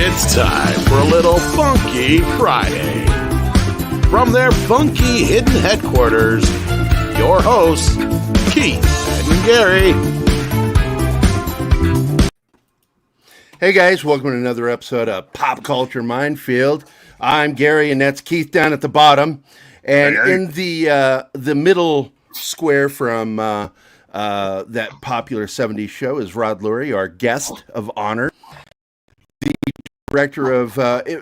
It's time for a little Funky Friday. From their funky hidden headquarters, your hosts, Keith and Gerry. Hey guys, welcome to another episode of Pop Culture Minefield. I'm Gerry, and that's Keith down at the bottom. And in the middle square from that popular 70s show is Rod Lurie, our guest of honor. The director of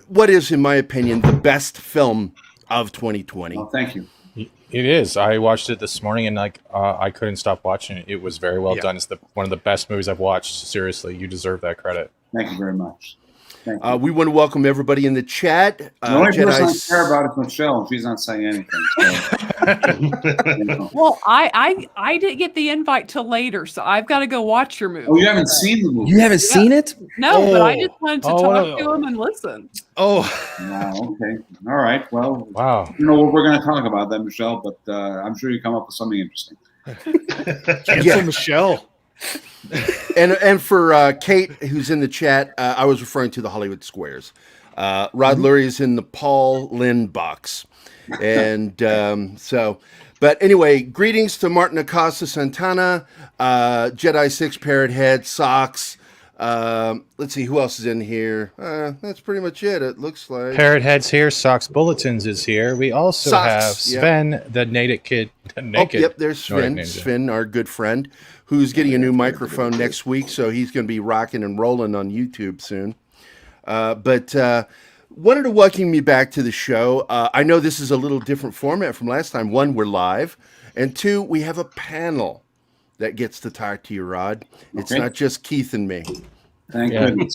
what is, in my opinion, the best film of 2020. Well, thank you. It is. I watched it this morning, and I couldn't stop watching it. It was very well done. It's one of the best movies I've watched. Seriously, you deserve that credit. Thank you very much. Thank you. We want to welcome everybody in the chat. The only person I care about is Michelle, and she's not saying anything. So. Well, I didn't get the invite till later, so I've got to go watch your movie. Oh, you haven't seen the movie? You haven't seen it? No, but I just wanted to talk to him and listen. Wow, okay. All right. Well, wow. You know what we're going to talk about then, Michelle, but I'm sure you come up with something interesting. Cancel Michelle. And for Kate, who's in the chat, I was referring to the Hollywood Squares. Rod Lurie is in the Paul Lynn box. And but anyway, greetings to Martin Acosta Santana, Jedi 6 Parrot Head, Socks. Let's see, who else is in here? That's pretty much it, it looks like. Parrot Head's here, Socks Bulletins is here. We also have Sven, the Naked Kid. There's Sven. Sven, our good friend, who's getting a new microphone next week, so he's going to be rocking and rolling on YouTube soon. But wanted to welcome you back to the show. I know this is a little different format from last time. One, we're live, and two, we have a panel that gets to talk to you, Rod. It's not just Keith and me. Thank goodness.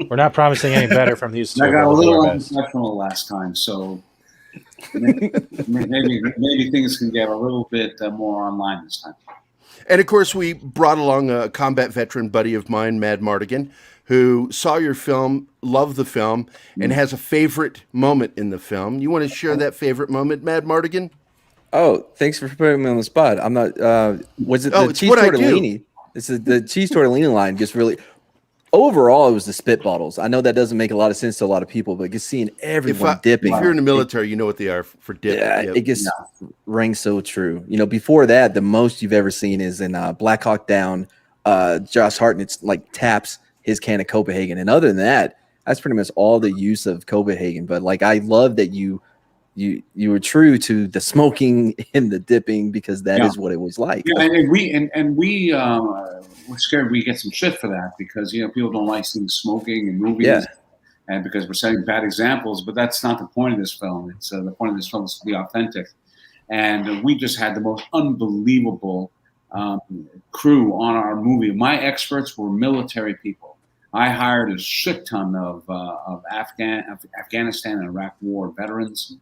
We're not promising any better from these two. I got a little unprofessional last time, so maybe things can get a little bit more online this time. And of course, we brought along a combat veteran buddy of mine, Mad Mardigan, who saw your film, loved the film, and has a favorite moment in the film. You want to share that favorite moment, Mad Mardigan? Oh, thanks for putting me on the spot. I'm not. Was it the cheese tortellini? It's the cheese tortellini line. Just really, overall, it was the spit bottles. I know that doesn't make a lot of sense to a lot of people, but just seeing everyone dipping. If you're in the military, you know what they are for dipping. Yeah, it just rings so true. You know, before that, the most you've ever seen is in Black Hawk Down. Josh Hartnett's taps his can of Copenhagen, and other than that, that's pretty much all the use of Copenhagen. But I love that you were true to the smoking and the dipping, because that is what it was like. Yeah, and we're scared we get some shit for that, because people don't like seeing smoking in movies, and because we're setting bad examples. But that's not the point of this film. It's the point of this film is to be authentic, and we just had the most unbelievable crew on our movie. My experts were military people. I hired a shit ton of Afghanistan and Iraq War veterans,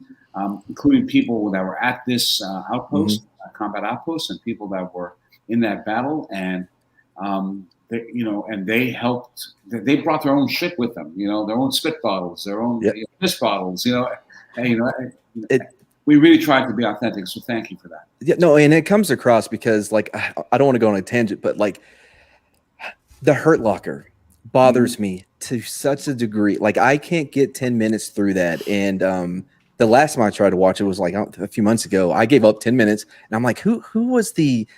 including people that were at this outpost, combat outpost, and people that were in that battle. And they helped. They brought their own shit with them. Their own spit bottles, their own piss bottles. We really tried to be authentic. So thank you for that. Yeah, no, and it comes across because I don't want to go on a tangent, but the Hurt Locker bothers me to such a degree. I can't get 10 minutes through that. And the last time I tried to watch it was a few months ago. I gave up 10 minutes, and I'm like, who was the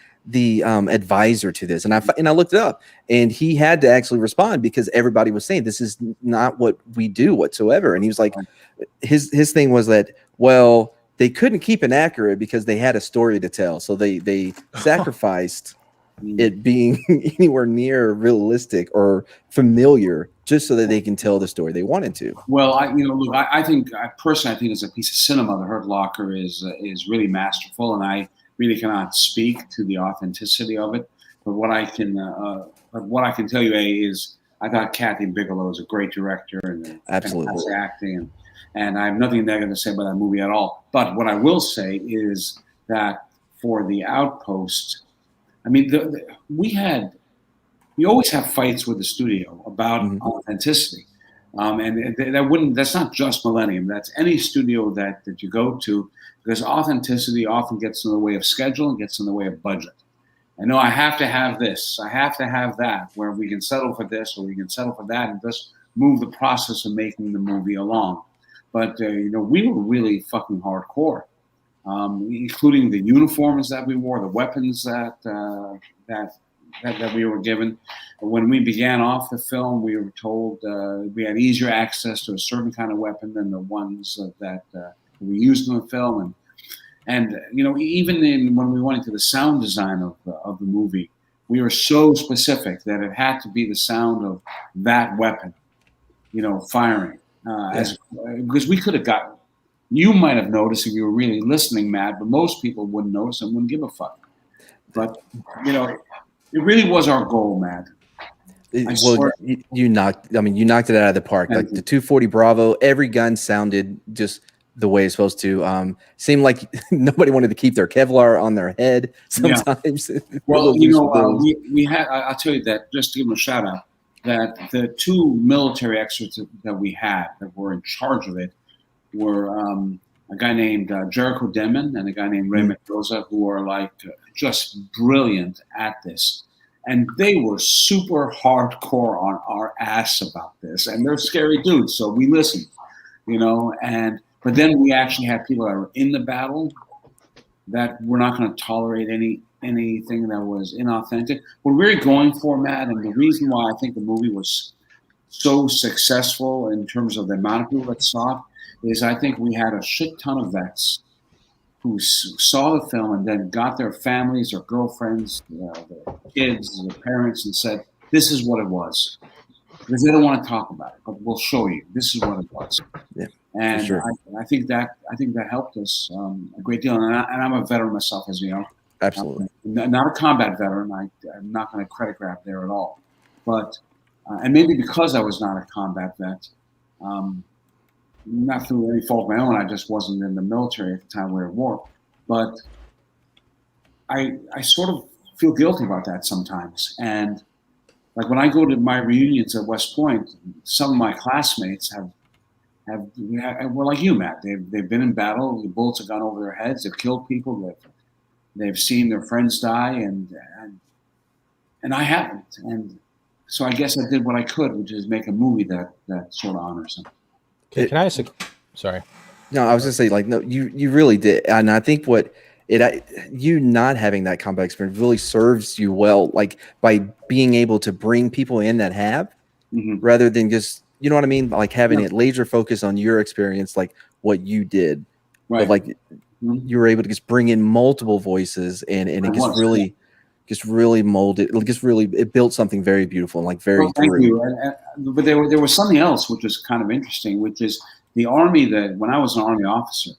advisor to this? And I looked it up, and he had to actually respond because everybody was saying this is not what we do whatsoever. And he was like, his thing was that, well, they couldn't keep it accurate because they had a story to tell, so they sacrificed it being anywhere near realistic or familiar, just so that they can tell the story they wanted to. Well, I think it's a piece of cinema. The Hurt Locker is really masterful, and I really cannot speak to the authenticity of it. But what I can tell you is I thought Kathy Bigelow is a great director and fantastic acting, and I have nothing negative to say about that movie at all. But what I will say is that for the Outpost, we always have fights with the studio about authenticity, and that's not just Millennium. That's any studio that you go to, because authenticity often gets in the way of schedule and gets in the way of budget. I know I have to have this, I have to have that, where we can settle for this or we can settle for that, and just move the process of making the movie along. But we were really fucking hardcore, including the uniforms that we wore, the weapons that we were given. When we began off the film, we were told we had easier access to a certain kind of weapon than the ones that we used in the film, and even when we went into the sound design of the movie, we were so specific that it had to be the sound of that weapon, firing. Because we could have gotten, you might have noticed if you were really listening, Matt, but most people wouldn't notice and wouldn't give a fuck. But it really was our goal, Matt. You knocked it out of the park. Like the 240 Bravo, every gun sounded just the way it's supposed to. Seemed like nobody wanted to keep their Kevlar on their head sometimes. Yeah. Well, we had, I'll tell you that, just to give them a shout out, that the two military experts that we had that were in charge of it were a guy named Jericho Denman and a guy named Ray Mendoza, who are like just brilliant at this. And they were super hardcore on our ass about this. And they're scary dudes, so we listened, but then we actually had people that were in the battle that were not going to tolerate anything that was inauthentic. What we were going for, Matt, and the reason why I think the movie was so successful in terms of the amount of people that saw it, is I think we had a shit ton of vets who saw the film and then got their families, their girlfriends, their kids, their parents, and said, this is what it was. Because they don't want to talk about it, but we'll show you. This is what it was. Yeah, and sure. I think that helped us a great deal. And I'm a veteran myself, as you know. Absolutely. Not a combat veteran. I'm not going to credit grab there at all. But and maybe because I was not a combat vet, not through any fault of my own, I just wasn't in the military at the time we were at war. But I sort of feel guilty about that sometimes. And like when I go to my reunions at West Point, some of my classmates were like you, Matt. They've been in battle. The bullets have gone over their heads. They've killed people. They've seen their friends die, and I haven't. And so I guess I did what I could, which is make a movie that sort of honors them. Can I ask sorry. No, I was just saying, like, no, you really did. And I think you not having that combat experience really serves you well, like by being able to bring people in that have, rather than just, you know what I mean? Like having it laser focus on your experience, like what you did. Right. But like you were able to just bring in multiple voices and it just really molded, it built something very beautiful and like very thank you. But there was something else which was kind of interesting, which is the Army, that when I was an Army officer,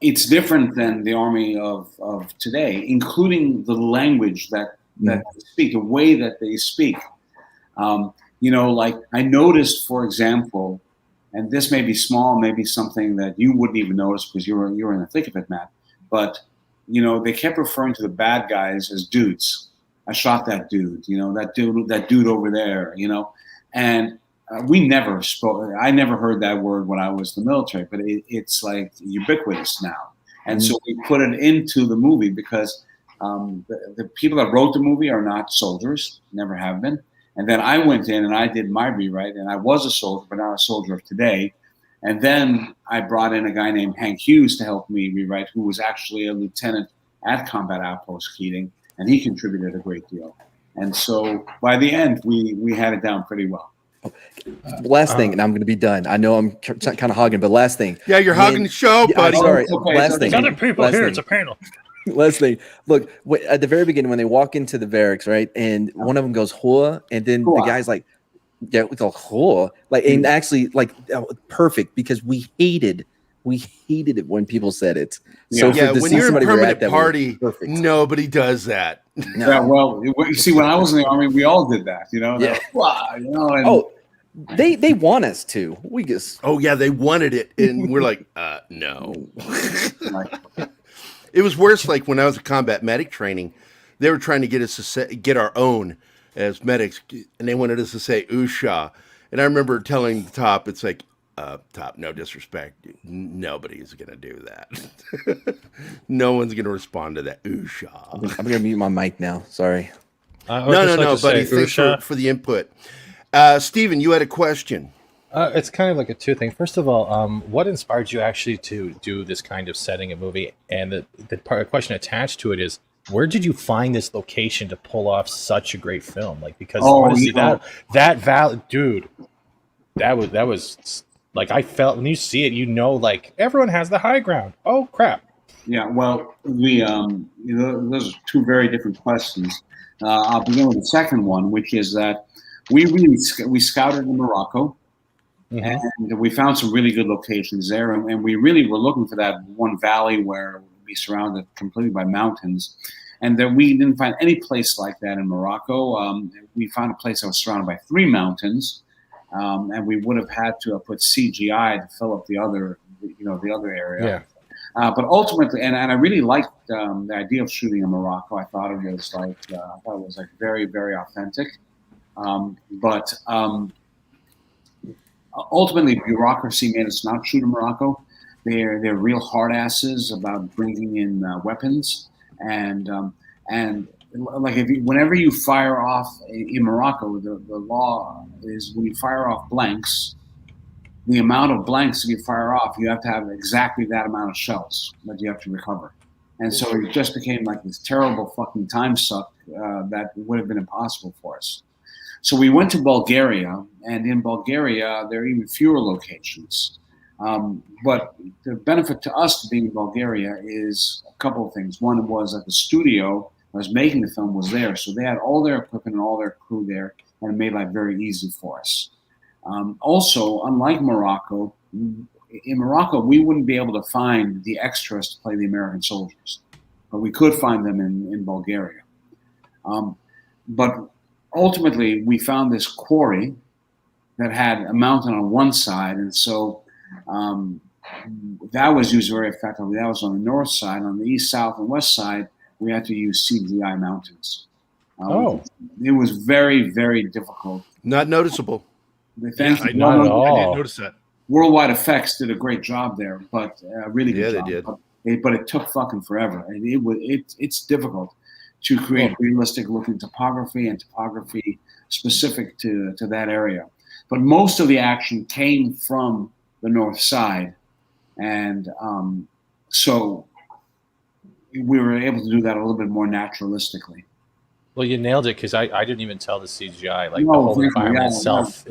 it's different than the Army of today, including the language that they speak, the way that they speak. Like I noticed, for example, and this may be small, maybe something that you wouldn't even notice because you were in the thick of it, Matt, but they kept referring to the bad guys as dudes. I shot that dude, that dude over there, and we never spoke. I never heard that word when I was in the military, but it's like ubiquitous now. And so we put it into the movie because the people that wrote the movie are not soldiers, never have been. And then I went in and I did my rewrite, and I was a soldier, but not a soldier of today. And then I brought in a guy named Hank Hughes to help me rewrite, who was actually a lieutenant at Combat Outpost Keating, and he contributed a great deal. And so by the end, we had it down pretty well. Last thing, and I'm going to be done. I know I'm kind of hogging, but last thing. Yeah, you're hogging the show, buddy. Sorry. Okay, last thing. There's other people here. It's a panel. Last thing. Look, at the very beginning when they walk into the barracks, right, and one of them goes "Hua," and then the guy's like, "Yeah, we go Hua," like, and actually, like, perfect because we hated it when people said it. So when you're in a permanent party, nobody does that. No. Yeah, well, you see, when I was in the Army, we all did that. They want us to. We just. Oh yeah, they wanted it, and we're like, no. It was worse. Like when I was a combat medic training, they were trying to get us to get our own as medics, and they wanted us to say "Usha." And I remember telling the top, "It's like, top, no disrespect, nobody's gonna do that. No one's gonna respond to that Usha." I'm gonna mute my mic now. Sorry. No, buddy. Thanks for the input. Stephen, you had a question. It's kind of like a two thing. First of all, what inspired you actually to do this kind of setting of movie? And the question attached to it is, where did you find this location to pull off such a great film? Like, because honestly, that valley, dude, that was like, I felt when you see it, like everyone has the high ground. Oh crap! Yeah, well, those are two very different questions. I'll begin with the second one, which is that we scouted in Morocco. Mm-hmm. And we found some really good locations there, and we really were looking for that one valley where we'd be surrounded completely by mountains, and that we didn't find any place like that in Morocco. We found a place that was surrounded by 3 mountains, and we would have had to have put CGI to fill up the other area. Yeah. But ultimately, and I really liked the idea of shooting in Morocco. I thought it was like very, very authentic. But ultimately, bureaucracy made us not shoot in Morocco. They're real hard asses about bringing in weapons, and like whenever you fire off in Morocco, the law is when you fire off blanks, the amount of blanks that you fire off, you have to have exactly that amount of shells that you have to recover. And so it just became like this terrible fucking time suck that would have been impossible for us. So we went to Bulgaria, and in Bulgaria, there are even fewer locations. But the benefit to us to being in Bulgaria is a couple of things. One was that the studio that was making the film was there, so they had all their equipment and all their crew there, and it made life very easy for us. Also, unlike Morocco, in Morocco, we wouldn't be able to find the extras to play the American soldiers, but we could find them in Bulgaria. But ultimately, we found this quarry that had a mountain on one side, and so that was used very effectively. That was on the north side. On the east, south, and west side, we had to use CGI mountains. It was very, very difficult. Not noticeable. Not at all. I didn't notice that. Worldwide Effects did a great job there, but really good job. They did. But it took fucking forever, and it's difficult to create realistic looking topography and topography specific to that area. But most of the action came from the north side, and so we were able to do that a little bit more naturalistically. Well, you nailed it, because I didn't even tell the CGI. Like, the whole environment itself.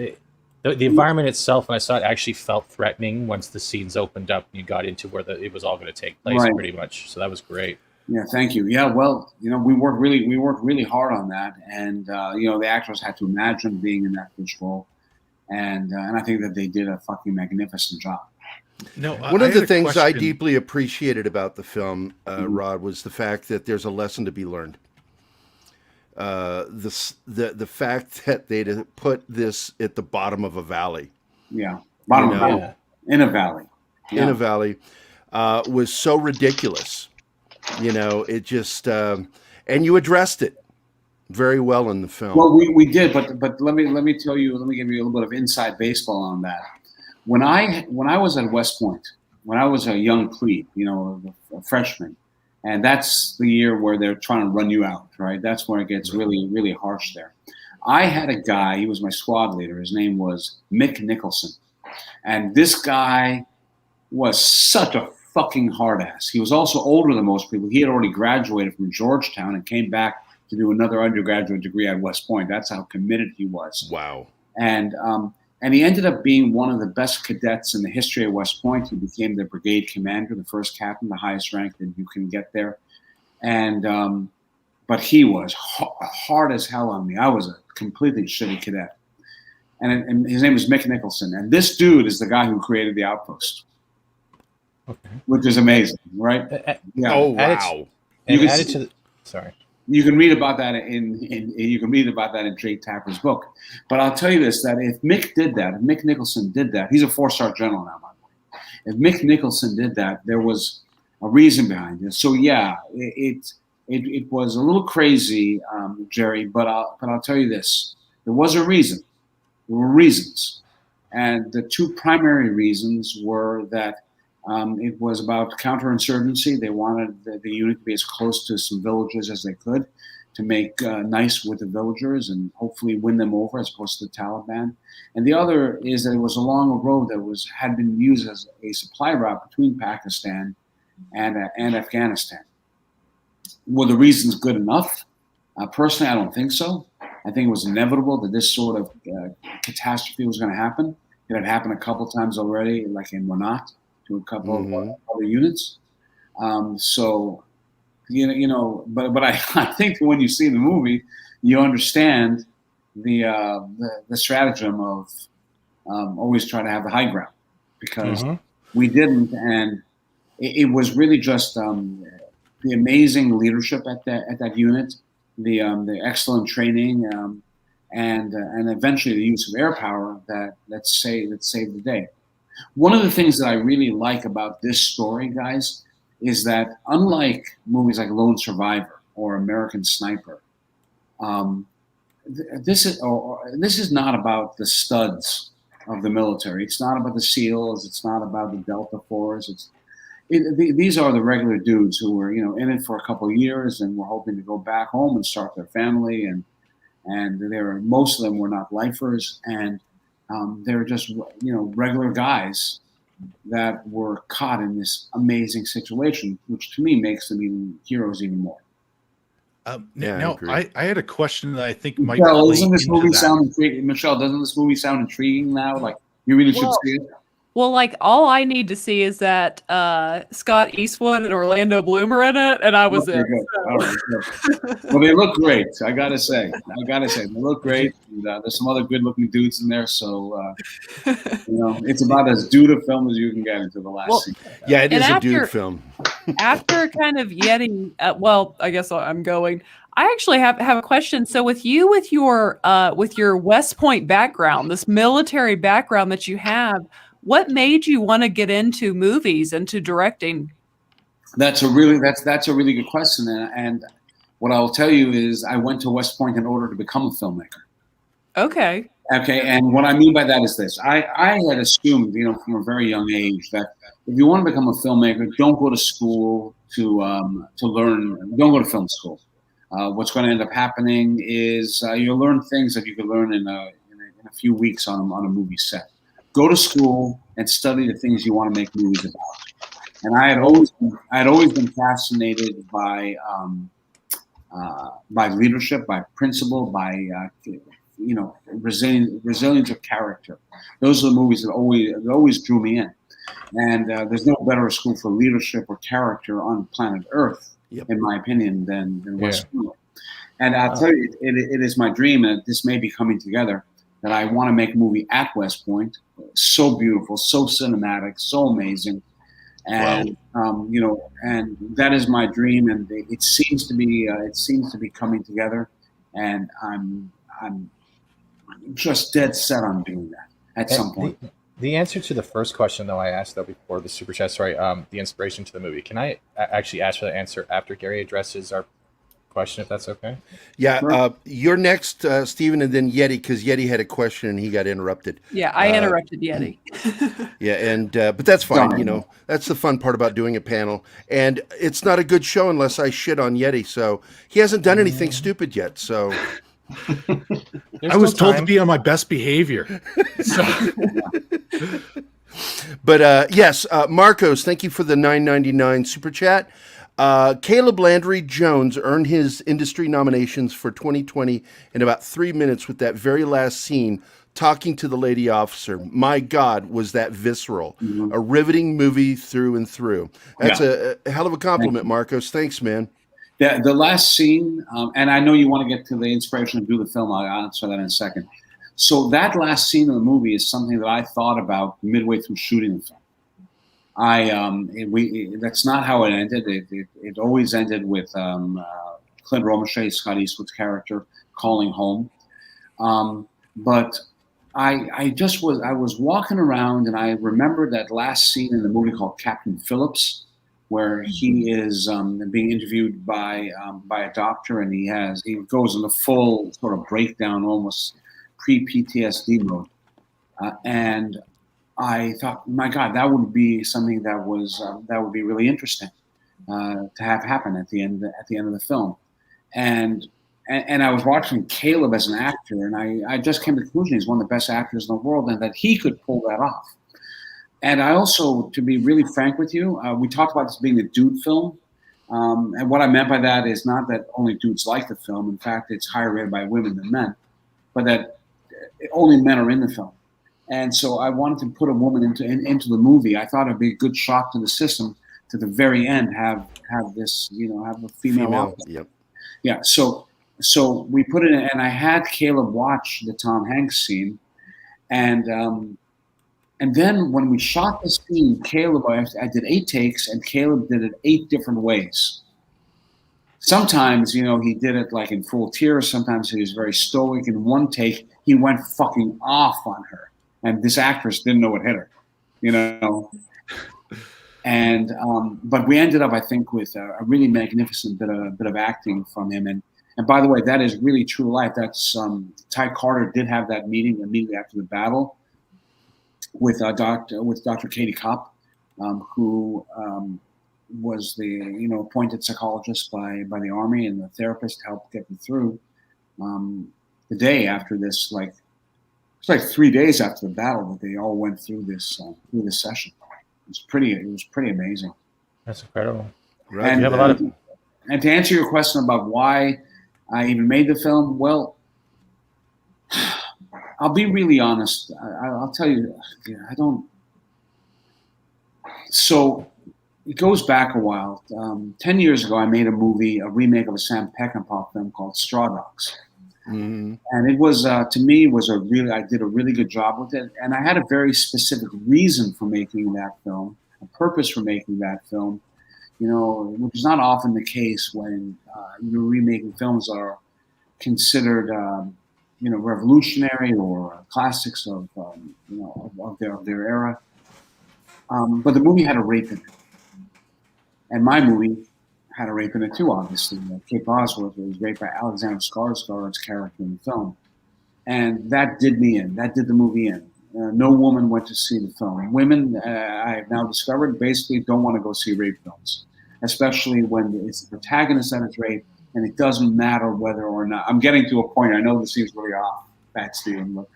The environment itself, when I saw it, actually felt threatening once the scenes opened up and you got into where it was all going to take place, pretty much. So that was great. Yeah, thank you. Yeah, well, we worked really hard on that, and the actors had to imagine being in that fish role, and I think that they did a fucking magnificent job. No, one of the things I deeply appreciated about the film, Rod, was the fact that there's a lesson to be learned. The fact that they put this at the bottom of a valley. Yeah, bottom of a valley. In a valley. Yeah. In a valley was so ridiculous. It just and you addressed it very well in the film. Well, we did, but let me tell you, let me give you a little bit of inside baseball on that. When I was at West Point, when I was a young plebe, a freshman, and that's the year where they're trying to run you out, right? That's where it gets really, really harsh there. I had a guy, he was my squad leader. His name was Mick Nicholson. And this guy was such a fucking hard ass. He was also older than most people. He had already graduated from Georgetown and came back to do another undergraduate degree at West Point. That's how committed he was. Wow. And he ended up being one of the best cadets in the history of West Point. He became the brigade commander, the first captain, the highest rank that you can get there. And but he was hard as hell on me. I was a completely shitty cadet. And his name is Mick Nicholson. And this dude is the guy who created the Outpost. Okay. Which is amazing, right? Yeah. Oh, wow. Sorry. You can read about that in Jake Tapper's book. But I'll tell you this, that if Mick Nicholson did that, he's a 4-star general now, by the way. If Mick Nicholson did that, there was a reason behind it. So yeah, it was a little crazy, Gerry, but I'll tell you this. There was a reason. There were reasons. And the two primary reasons were that it was about counterinsurgency. They wanted the unit to be as close to some villages as they could to make nice with the villagers and hopefully win them over as opposed to the Taliban. And the other is that it was along a road that had been used as a supply route between Pakistan and Afghanistan. Were the reasons good enough? Personally, I don't think so. I think it was inevitable that this sort of catastrophe was going to happen. It had happened a couple of times already, like in Wanat, to a couple of other units. So, but I think when you see the movie, you understand the stratagem of always try to have the high ground, because we didn't, and it was really just the amazing leadership at that unit, the excellent training, and eventually the use of air power that saved the day. One of the things that I really like about this story, guys, is that unlike movies like Lone Survivor or American Sniper, this is not about the studs of the military. It's not about the SEALs. It's not about the Delta Force. These are the regular dudes who were, in it for a couple of years and were hoping to go back home and start their family, and most of them were not lifers, and they're just regular guys that were caught in this amazing situation, which to me makes them even heroes even more. I had a question that I think might. Michelle, doesn't this movie sound intriguing now? Like you really should see it. Well, like all I need to see is that Scott Eastwood and Orlando Bloom are in it, and I was in. So. All right, good. Well, they look great. I gotta say, they look great. And, there's some other good-looking dudes in there, so it's about as dude a film as you can get into the last scene. Yeah, it is a dude film. After kind of getting, I guess I'm going. I actually have a question. So with your West Point background, this military background that you have, what made you want to get into movies and to directing? That's a really good question, and what I will tell you is I went to West Point in order to become a filmmaker. Okay, and what I mean by that is this: I had assumed, from a very young age, that if you want to become a filmmaker, don't go to school to learn. Don't go to film school. What's going to end up happening is you'll learn things that you could learn in a few weeks on a movie set. Go to school and study the things you want to make movies about. And I had always been fascinated by leadership, by principle, by resilience of character. Those are the movies that always drew me in. And there's no better school for leadership or character on planet Earth, in my opinion, than West Point. And I'll tell you, it is my dream, and this may be coming together, that I want to make a movie at West Point. So beautiful, so cinematic, so amazing, and and that is my dream. And it seems to be coming together, and I'm just dead set on doing that at some point. The answer to the first question, though, I asked before the super chat. Sorry, the inspiration to the movie. Can I actually ask for the answer after Gerry addresses our question, if that's okay? Yeah, sure. You're next, Stephen, and then Yeti, because Yeti had a question and he got interrupted. Yeah, I interrupted Yeti. Yeah, and but that's fine. That's the fun part about doing a panel, and it's not a good show unless I shit on Yeti. So he hasn't done anything stupid yet. So I was told to be on my best behavior. But yes, Marcos, thank you for the $9.99 super chat. Caleb Landry Jones earned his industry nominations for 2020 in about 3 minutes with that very last scene talking to the lady officer. My God, was that visceral. Mm-hmm. A riveting movie through and through. That's a hell of a compliment, Marcos. Thanks, man. The last scene, and I know you want to get to the inspiration to do the film. I'll answer that in a second. So that last scene of the movie is something that I thought about midway through shooting the film. That's not how it ended. It always ended with Clint Romachet, Scott Eastwood's character, calling home. But I was walking around, and I remembered that last scene in the movie called Captain Phillips, where he is being interviewed by a doctor, and he goes in a full sort of breakdown, almost pre-PTSD mode, and I thought, my God, that would be something that would be really interesting to have happen at the end of the film. And and I was watching Caleb as an actor, and I just came to the conclusion he's one of the best actors in the world, and that he could pull that off. And I also, to be really frank with you, we talked about this being a dude film. And what I meant by that is not that only dudes like the film. In fact, it's higher rated by women than men, but that only men are in the film. And so I wanted to put a woman into the movie. I thought it'd be a good shock to the system to the very end, have this, have a female. Yep. Yeah. So we put it in, and I had Caleb watch the Tom Hanks scene, and then when we shot the scene, Caleb, I did 8 takes, and Caleb did it 8 different ways. Sometimes, he did it like in full tears. Sometimes he was very stoic. In one take, he went fucking off on her, and this actress didn't know what hit her, And but we ended up, I think, with a really magnificent bit of acting from him. And by the way, that is really true life. That's Ty Carter did have that meeting immediately after the battle with Dr. Katie Kopp, who was the appointed psychologist by the Army and the therapist to help get me through. The day after this, it's like 3 days after the battle that they all went through this session. It was pretty amazing. That's incredible. Right. And, you have a lot of. And to answer your question about why I even made the film, well, I'll be really honest. I'll tell you, I don't. So it goes back a while. 10 years ago, I made a remake of a Sam Peckinpah film called Straw Dogs. Mm-hmm. And it was, to me, I did a really good job with it. And I had a very specific reason for making that film, a purpose for making that film, which is not often the case when you're remaking films that are considered, revolutionary or classics of their era. But the movie had a rape in it. And my movie had a rape in it too, obviously. Kate Bosworth was raped by Alexander Skarsgård's character in the film. And that did me in. That did the movie in. No woman went to see the film. Women, I have now discovered, basically don't want to go see rape films, especially when it's the protagonist that is raped, and it doesn't matter whether or not. I'm getting to a point, I know this seems really off, Pat Steven, but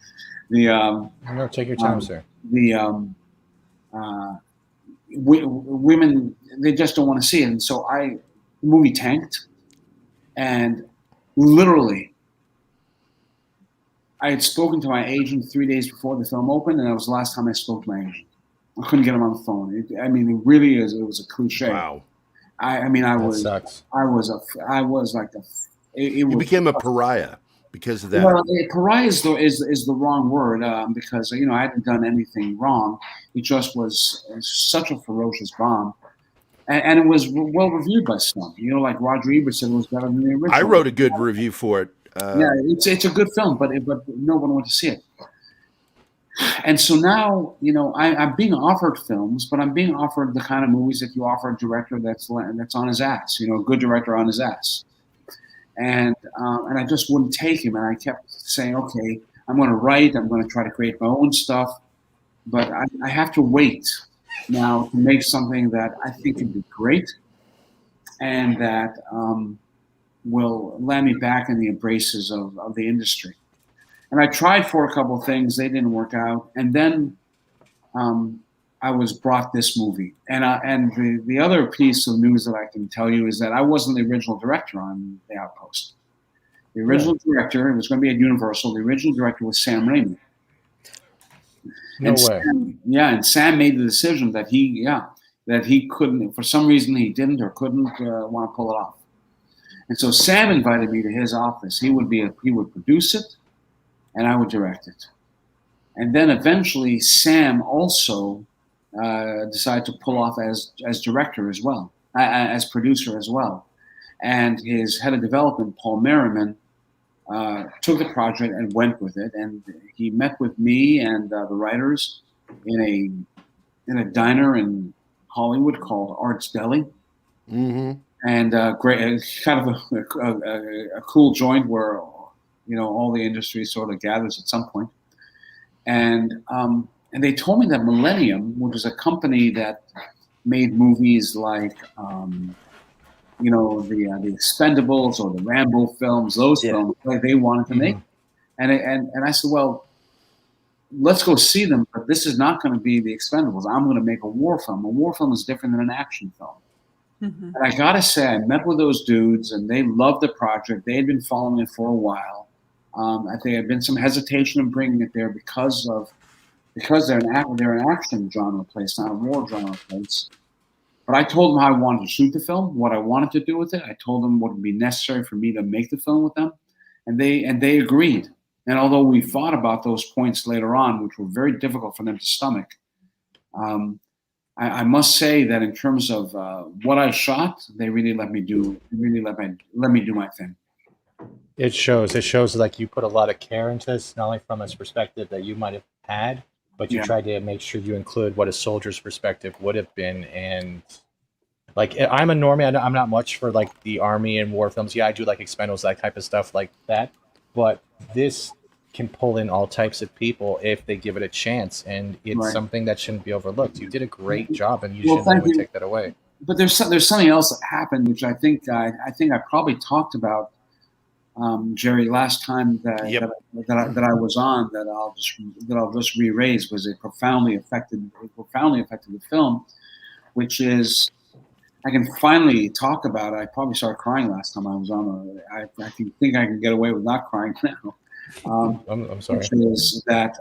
No, take your time, sir. Women, they just don't want to see it. And so the movie tanked, and literally I had spoken to my agent 3 days before the film opened, and that was the last time I spoke to my agent. I couldn't get him on the phone. It really is. It was a cliche. Wow. You became a pariah because of that. Well, pariah is the wrong word because I hadn't done anything wrong. It just was such a ferocious bomb, and it was well reviewed by some. Like Roger Ebert said, it was better than the original. I wrote a good review for it. Yeah, it's a good film, but no one went to see it. And so now, I'm being offered films, but I'm being offered the kind of movies that you offer a director that's on his ass, a good director on his ass. And I just wouldn't take him. And I kept saying, okay, I'm going to write. I'm going to try to create my own stuff. But I have to wait now to make something that I think can be great and that will land me back in the embraces of the industry. And I tried for a couple of things. They didn't work out. And then I was brought this movie. And the other piece of news that I can tell you is that I wasn't the original director on The Outpost. The original director, it was going to be at Universal, the original director was Sam Raimi. No way. And Sam made the decision that he couldn't, for some reason he didn't or couldn't want to pull it off. And so Sam invited me to his office. He would produce it, and I would direct it. And then eventually Sam also decided to pull off as director as well, as producer as well. And his head of development, Paul Merriman, took the project and went with it. And he met with me and the writers in a diner in Hollywood called Art's Deli. Mm-hmm. And great, kind of a cool joint where all the industry sort of gathers at some point. And they told me that Millennium, which is a company that made movies like the Expendables or the Rambo films, those films, like they wanted to make. And I said, well, let's go see them, but this is not going to be the Expendables. I'm going to make a war film. A war film is different than an action film. And I got to say, I met with those dudes, and they loved the project. They had been following it for a while. I think there had been some hesitation in bringing it there because they're an action genre place, not a war genre place. But I told them how I wanted to shoot the film, what I wanted to do with it. I told them what would be necessary for me to make the film with them, and they agreed. And although we fought about those points later on, which were very difficult for them to stomach, I must say that in terms of what I shot, they really let me do my thing. It shows like you put a lot of care into this, not only from a perspective that you might have had, but you tried to make sure you include what a soldier's perspective would have been. And like, I'm a normie. I'm not much for like the army and war films. Yeah, I do like Expendables, that type of stuff like that. But this can pull in all types of people if they give it a chance, and it's something that shouldn't be overlooked. You did a great job, and you shouldn't really take that away. But there's something else that happened, which I think I probably talked about, Gerry, last time that I was on, that I'll just re-raise, was it profoundly affected the film, which is, I can finally talk about it. I probably started crying last time I was on. I think I can get away with not crying now. I'm sorry. Which is that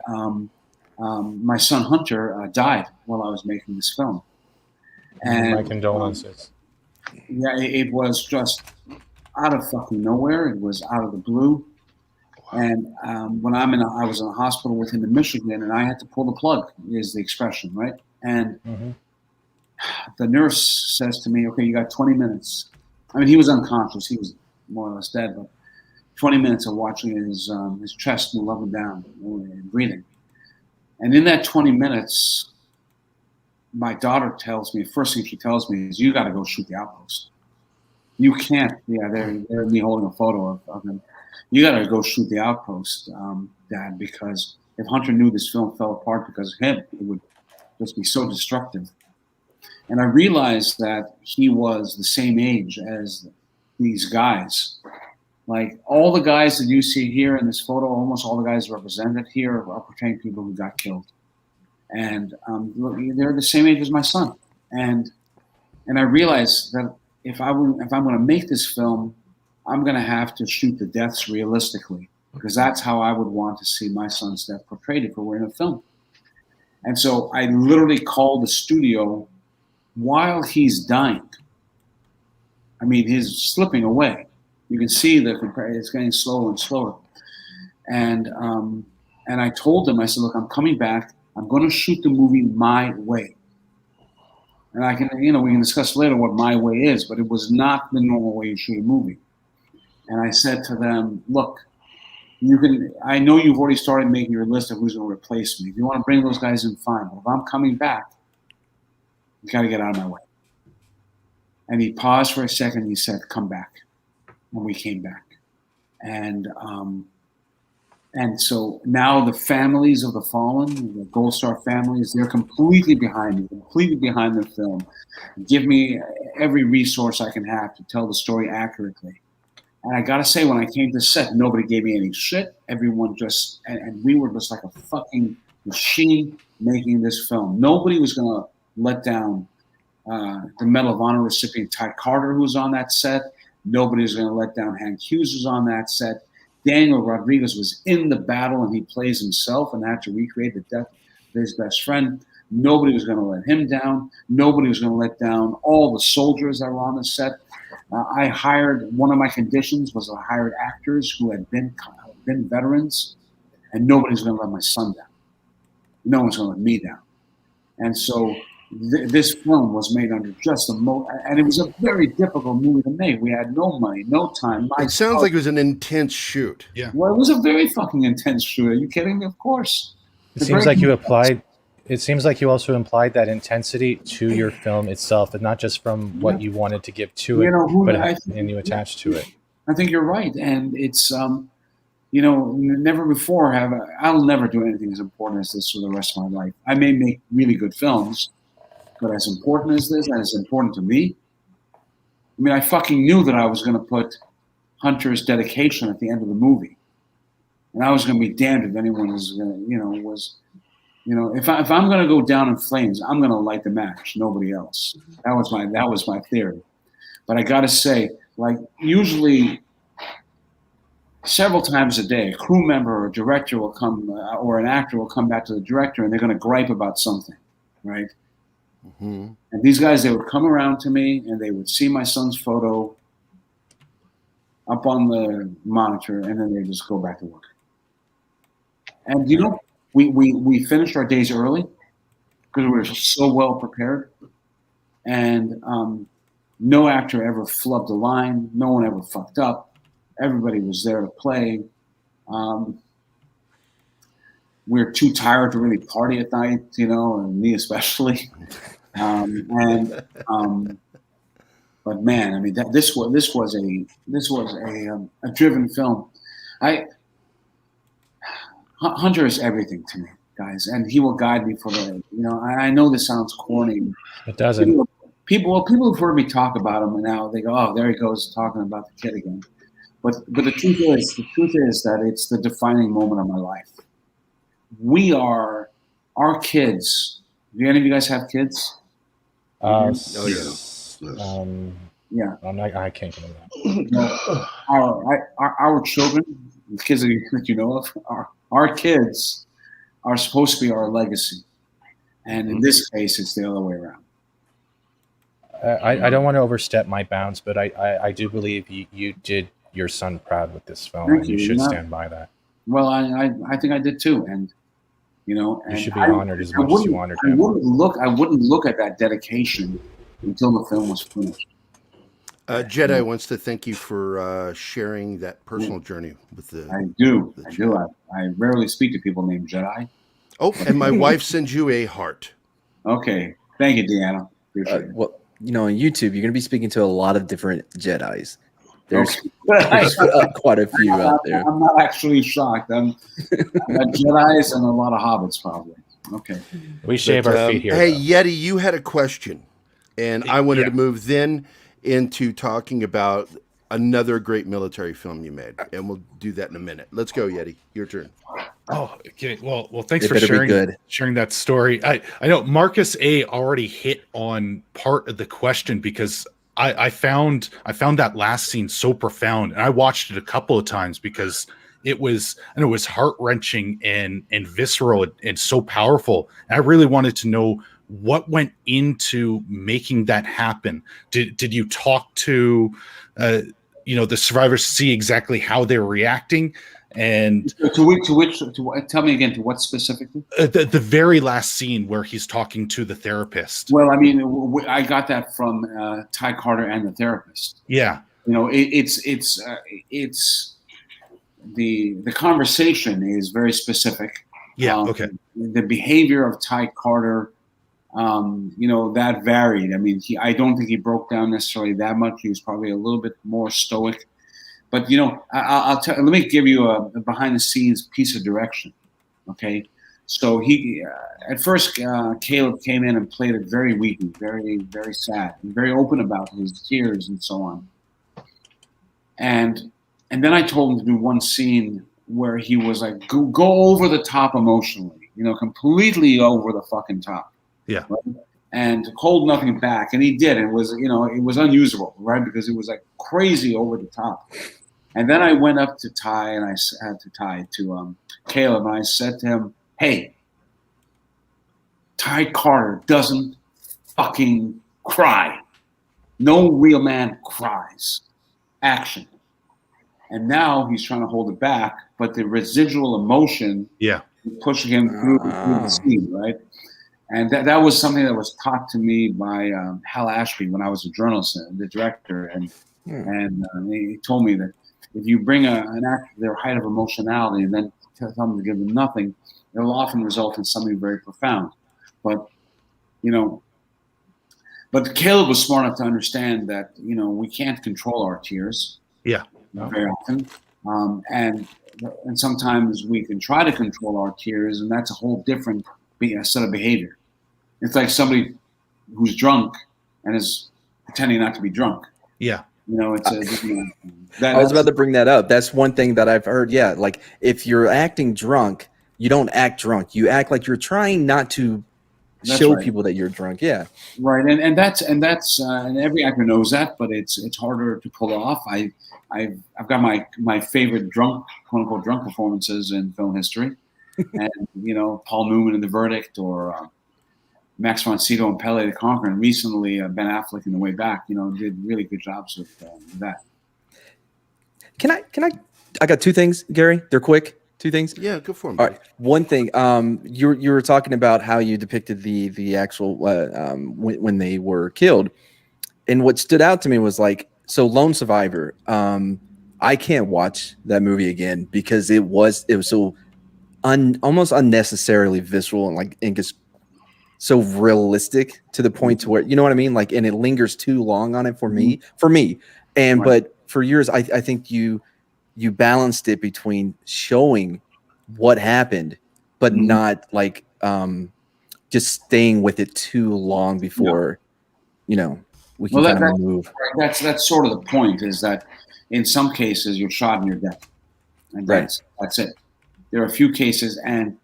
my son Hunter died while I was making this film. And my condolences. Yeah, it was just out of fucking nowhere. It was out of the blue. And when I was in a hospital with him in Michigan, and I had to pull the plug, is the expression, right? And the nurse says to me, "Okay, you got 20 minutes." I mean, he was unconscious; he was more or less dead. But 20 minutes of watching his chest move up and down, and breathing. And in that 20 minutes, my daughter tells me, first thing she tells me is, "You got to go shoot the Outpost. You can't." Yeah, they're me holding a photo of him. "You got to go shoot the Outpost, Dad, because if Hunter knew this film fell apart because of him, it would just be so destructive." And I realized that he was the same age as these guys. Like, all the guys that you see here in this photo, almost all the guys represented here are portraying people who got killed. And they're the same age as my son. And I realized that if I'm going to make this film, I'm going to have to shoot the deaths realistically, because that's how I would want to see my son's death portrayed if we were in a film. And so I literally called the studio while he's dying. I mean, he's slipping away. You can see it's getting slower and slower. And I told him, I said, "Look, I'm coming back. I'm going to shoot the movie my way." And I can, we can discuss later what my way is, but it was not the normal way you shoot a movie. And I said to them, "Look, I know you've already started making your list of who's going to replace me. If you want to bring those guys in, fine. But if I'm coming back, you got to get out of my way." And he paused for a second. And he said, "Come back." And we came back. And so now the families of the fallen, the Gold Star families, they're completely behind me, completely behind the film. Give me every resource I can have to tell the story accurately. And I got to say, when I came to set, nobody gave me any shit. Everyone just, and we were just like a fucking machine making this film. Nobody was going to let down the Medal of Honor recipient Ty Carter, who was on that set. Nobody was going to let down Hank Hughes, who's on that set. Daniel Rodriguez was in the battle, and he plays himself and had to recreate the death of his best friend. Nobody was going to let him down. Nobody was going to let down all the soldiers that were on the set. I hired, one of my conditions was I hired actors who had been veterans, and nobody's going to let my son down. No one's going to let me down. And so this film was made under just and it was a very difficult movie to make. We had no money, no time. It sounds like it was an intense shoot. Yeah. Well, it was a very fucking intense shoot. Are you kidding me? Of course. It seems like you also implied that intensity to your film itself, and not just from what you wanted to give to it, and you attached to it. I think you're right. And it's, never before I'll never do anything as important as this for the rest of my life. I may make really good films, but as important as this, and as important to me, I mean, I fucking knew that I was going to put Hunter's dedication at the end of the movie, and I was going to be damned if anyone was going to, if I'm going to go down in flames, I'm going to light the match, nobody else. That was my theory. But I got to say, like, usually several times a day, a crew member or a director will come, or an actor will come back to the director, and they're going to gripe about something, right? Mm-hmm. And these guys, they would come around to me, and they would see my son's photo up on the monitor, and then they just go back to work. And we finished our days early because we were so well prepared, and no actor ever flubbed a line. No one ever fucked up. Everybody was there to play. We're too tired to really party at night, and me especially. But man, I mean, this was a driven film. Hunter is everything to me, guys, and he will guide me for the. I know this sounds corny. It doesn't. People who've heard me talk about him, and now they go, "Oh, there he goes talking about the kid again." But the truth is that it's the defining moment of my life. Our kids. Do any of you guys have kids? Yeah. Yeah. I can't get that. Our children, the kids that you know of, our kids are supposed to be our legacy, and in this case, it's the other way around. I don't want to overstep my bounds, but I do believe you did your son proud with this film, and you should stand by that. Well, I think I did too, and you should be honored as much as you honored him. I wouldn't look at that dedication until the film was finished. Jedi wants to thank you for sharing that personal journey with the. I do. I rarely speak to people named Jedi. Oh, and my wife sends you a heart. Okay, thank you, Deanna. Appreciate it. Well, on YouTube, you're going to be speaking to a lot of different Jedis. There's quite a few out there. I'm not actually shocked. I'm Jedis and a lot of hobbits, probably. Okay. We shave our feet here. Hey, Yeti, you had a question, and I wanted to move then into talking about another great military film you made, and we'll do that in a minute. Let's go, Yeti. Your turn. Oh, okay. Well, thanks for sharing that story. I know Marcus A already hit on part of the question because I found that last scene so profound, and I watched it a couple of times because it was heart-wrenching and visceral and so powerful. And I really wanted to know what went into making that happen. Did you talk to the survivors to see exactly how they're reacting? And tell me again, to what specifically? The very last scene where he's talking to the therapist. Well, I mean, I got that from Ty Carter and the therapist. Yeah, it's the conversation is very specific. Yeah. Okay. The behavior of Ty Carter, that varied. I mean, I don't think he broke down necessarily that much. He was probably a little bit more stoic. But I'll tell. Let me give you a behind-the-scenes piece of direction. Okay, so he at first Caleb came in and played it very weepy, very very sad, and very open about his tears and so on. And then I told him to do one scene where he was like, go over the top emotionally, completely over the fucking top. Yeah. Right? And hold nothing back, and he did. And it was unusable, right? Because it was like crazy over the top. And then I went up to Ty, and I had to Caleb, and I said to him, "Hey, Ty Carter doesn't fucking cry. No real man cries. Action." And now he's trying to hold it back, but the residual emotion, pushing him through the scene, right? And that was something that was taught to me by Hal Ashby when I was a journalist, the director, and he told me that if you bring an actor to their height of emotionality and then tell them to give them nothing, it'll often result in something very profound. But Caleb was smart enough to understand that we can't control our tears. Yeah. Very often, and sometimes we can try to control our tears, and that's a whole different set of behavior. It's like somebody who's drunk and is pretending not to be drunk. Yeah. You know, it's I was about to bring that up. That's one thing that I've heard. Yeah, like if you're acting drunk, you don't act drunk. You act like you're trying not to show people that you're drunk. Yeah, right. And that's and every actor knows that, but it's harder to pull off. I've got my favorite drunk, quote unquote, drunk performances in film history, and you know, Paul Newman in The Verdict, or Max von Sydow and Pele the Conqueror, and recently Ben Affleck in The Way Back. You know, did really good jobs with that. Can I got two things, Gary. They're quick. Two things. Yeah, go for them. All right. One thing. You were talking about how you depicted the actual when they were killed, and what stood out to me was like, so Lone Survivor. I can't watch that movie again because it was so almost unnecessarily visceral and just so realistic to the point to where, you know what I mean? Like, and it lingers too long on it for me. And, but for years, I think you balanced it between showing what happened, but not like, just staying with it too long before, you know, we can kind of move. That's sort of the point, is that in some cases you're shot and you're dead. And that's it. There are a few cases, and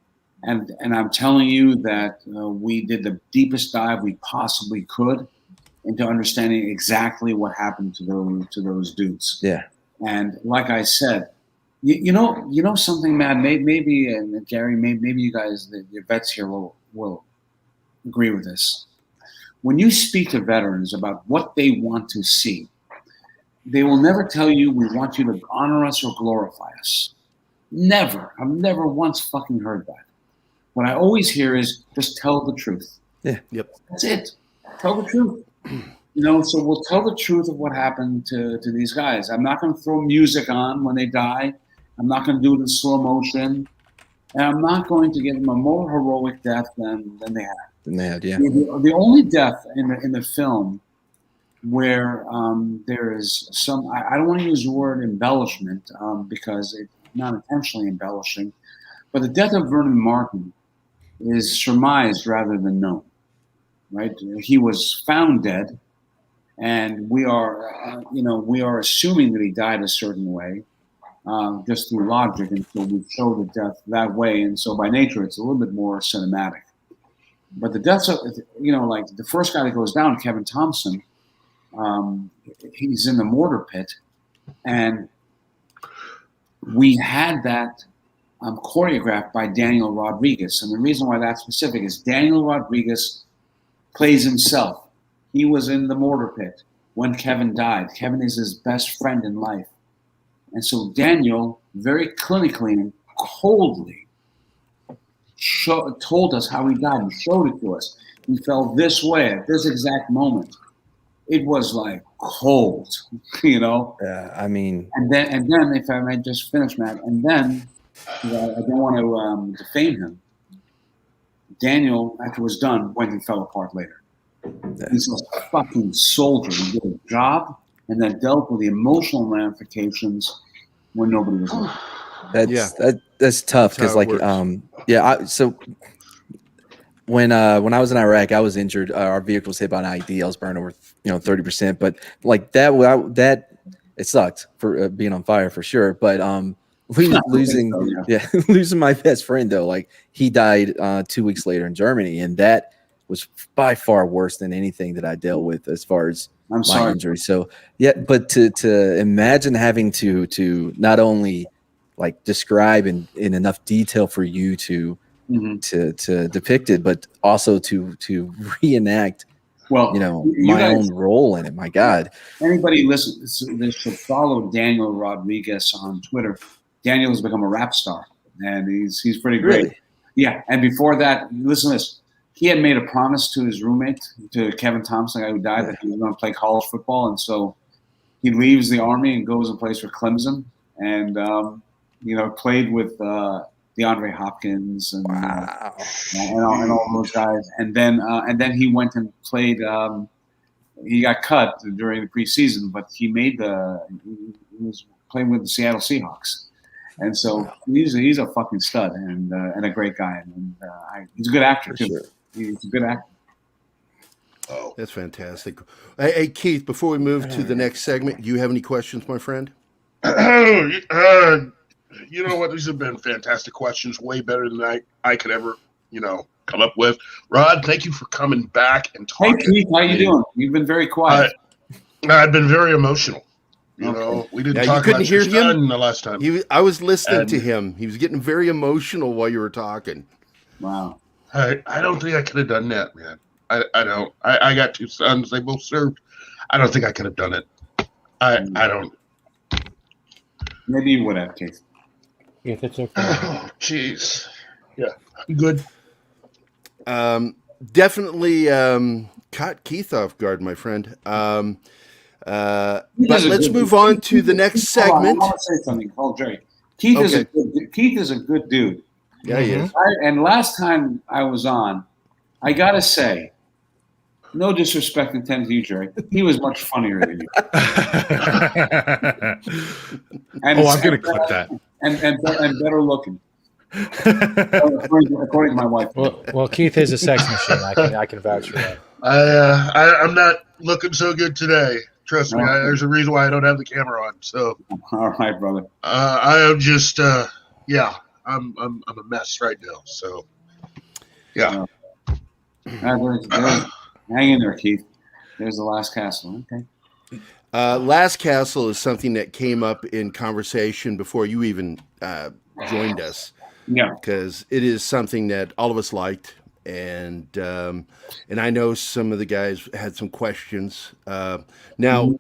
I'm telling you that we did the deepest dive we possibly could into understanding exactly what happened to those dudes. Yeah. And like I said, you know something, Matt. Maybe and Gary, maybe you guys, the vets here, will agree with this. When you speak to veterans about what they want to see, they will never tell you, "We want you to honor us or glorify us." Never. I've never once fucking heard that. What I always hear is, just tell the truth. Yeah. Yep. That's it. Tell the truth. You know, so we'll tell the truth of what happened to these guys. I'm not going to throw music on when they die. I'm not going to do it in slow motion. And I'm not going to give them a more heroic death than they had. Yeah. The only death in the film where there is some, I don't want to use the word embellishment because it's not intentionally embellishing, but the death of Vernon Martin is surmised rather than known, right? He was found dead, and we are assuming that he died a certain way, just through logic, and so we show the death that way, and so by nature it's a little bit more cinematic. But the deaths of, like the first guy that goes down, Kevin Thompson, he's in the mortar pit, and we had that choreographed by Daniel Rodriguez. And the reason why that's specific is Daniel Rodriguez plays himself. He was in the mortar pit when Kevin died. Kevin is his best friend in life. And so Daniel, very clinically and coldly, told us how he died and showed it to us. He fell this way at this exact moment. It was like cold, Yeah, I mean. And then, if I may just finish, Matt, and then, I don't want to defame him, Daniel, after it was done, went and fell apart later. He's a fucking soldier. He did a job, and then dealt with the emotional ramifications when nobody was there. That's tough because, like, so when I was in Iraq, I was injured. Our vehicle was hit by an IED. I was burned over 30%. But like that it sucked for being on fire for sure. But losing my best friend though, like he died 2 weeks later in Germany, and that was by far worse than anything that I dealt with as far as my injury. So but to imagine having to not only like describe in enough detail for you to depict it, but also to reenact my own role in it. My God. Anybody listen, they should follow Daniel Rodriguez on Twitter. Daniel has become a rap star, and he's pretty great. Really? Yeah, and before that, listen to this. He had made a promise to his roommate, to Kevin Thompson, the guy who died, that he was going to play college football, and so he leaves the Army and goes and plays for Clemson, and played with DeAndre Hopkins and all those guys, and then he went and played. He got cut during the preseason, but he was playing with the Seattle Seahawks, and so he's a fucking stud and a great guy, and he's a good actor too. Sure. He's a good actor. Oh, That's fantastic. Hey, Keith, before we move to the next segment, do you have any questions, my friend? You know what? These have been fantastic questions, way better than I could ever, come up with. Rod, thank you for coming back and Hey, talking. Keith, how you doing? You've been very quiet. I've been very emotional. Okay. We didn't Yeah, you talk couldn't about your hear him? son the last time. I was listening And- to him. He was getting very emotional while you were talking. Wow. I don't think I could have done that, man. I don't. I got two sons. They both served. I don't think I could have done it. I don't. Maybe you would have, Keith. If it's okay. Oh, jeez. Yeah, I'm good. Definitely caught Keith off guard, my friend. But let's move on to the next segment. I want to say something. Call Gerry. Keith is a good dude. Yeah, he is. And last time I was on, I gotta say, no disrespect intended to you, Gerry, he was much funnier than you. I'm gonna clip that. And better looking. According to my wife. Well, Keith is a sex machine. I can vouch for that. I'm not looking so good today. Trust me. There's a reason why I don't have the camera on. So, all right, brother. I am just, I'm a mess right now. So, yeah. Hang in there, Keith. There's the last castle. Okay. Last Castle is something that came up in conversation before you even joined us. Yeah. Because it is something that all of us liked. And I know some of the guys had some questions. Now,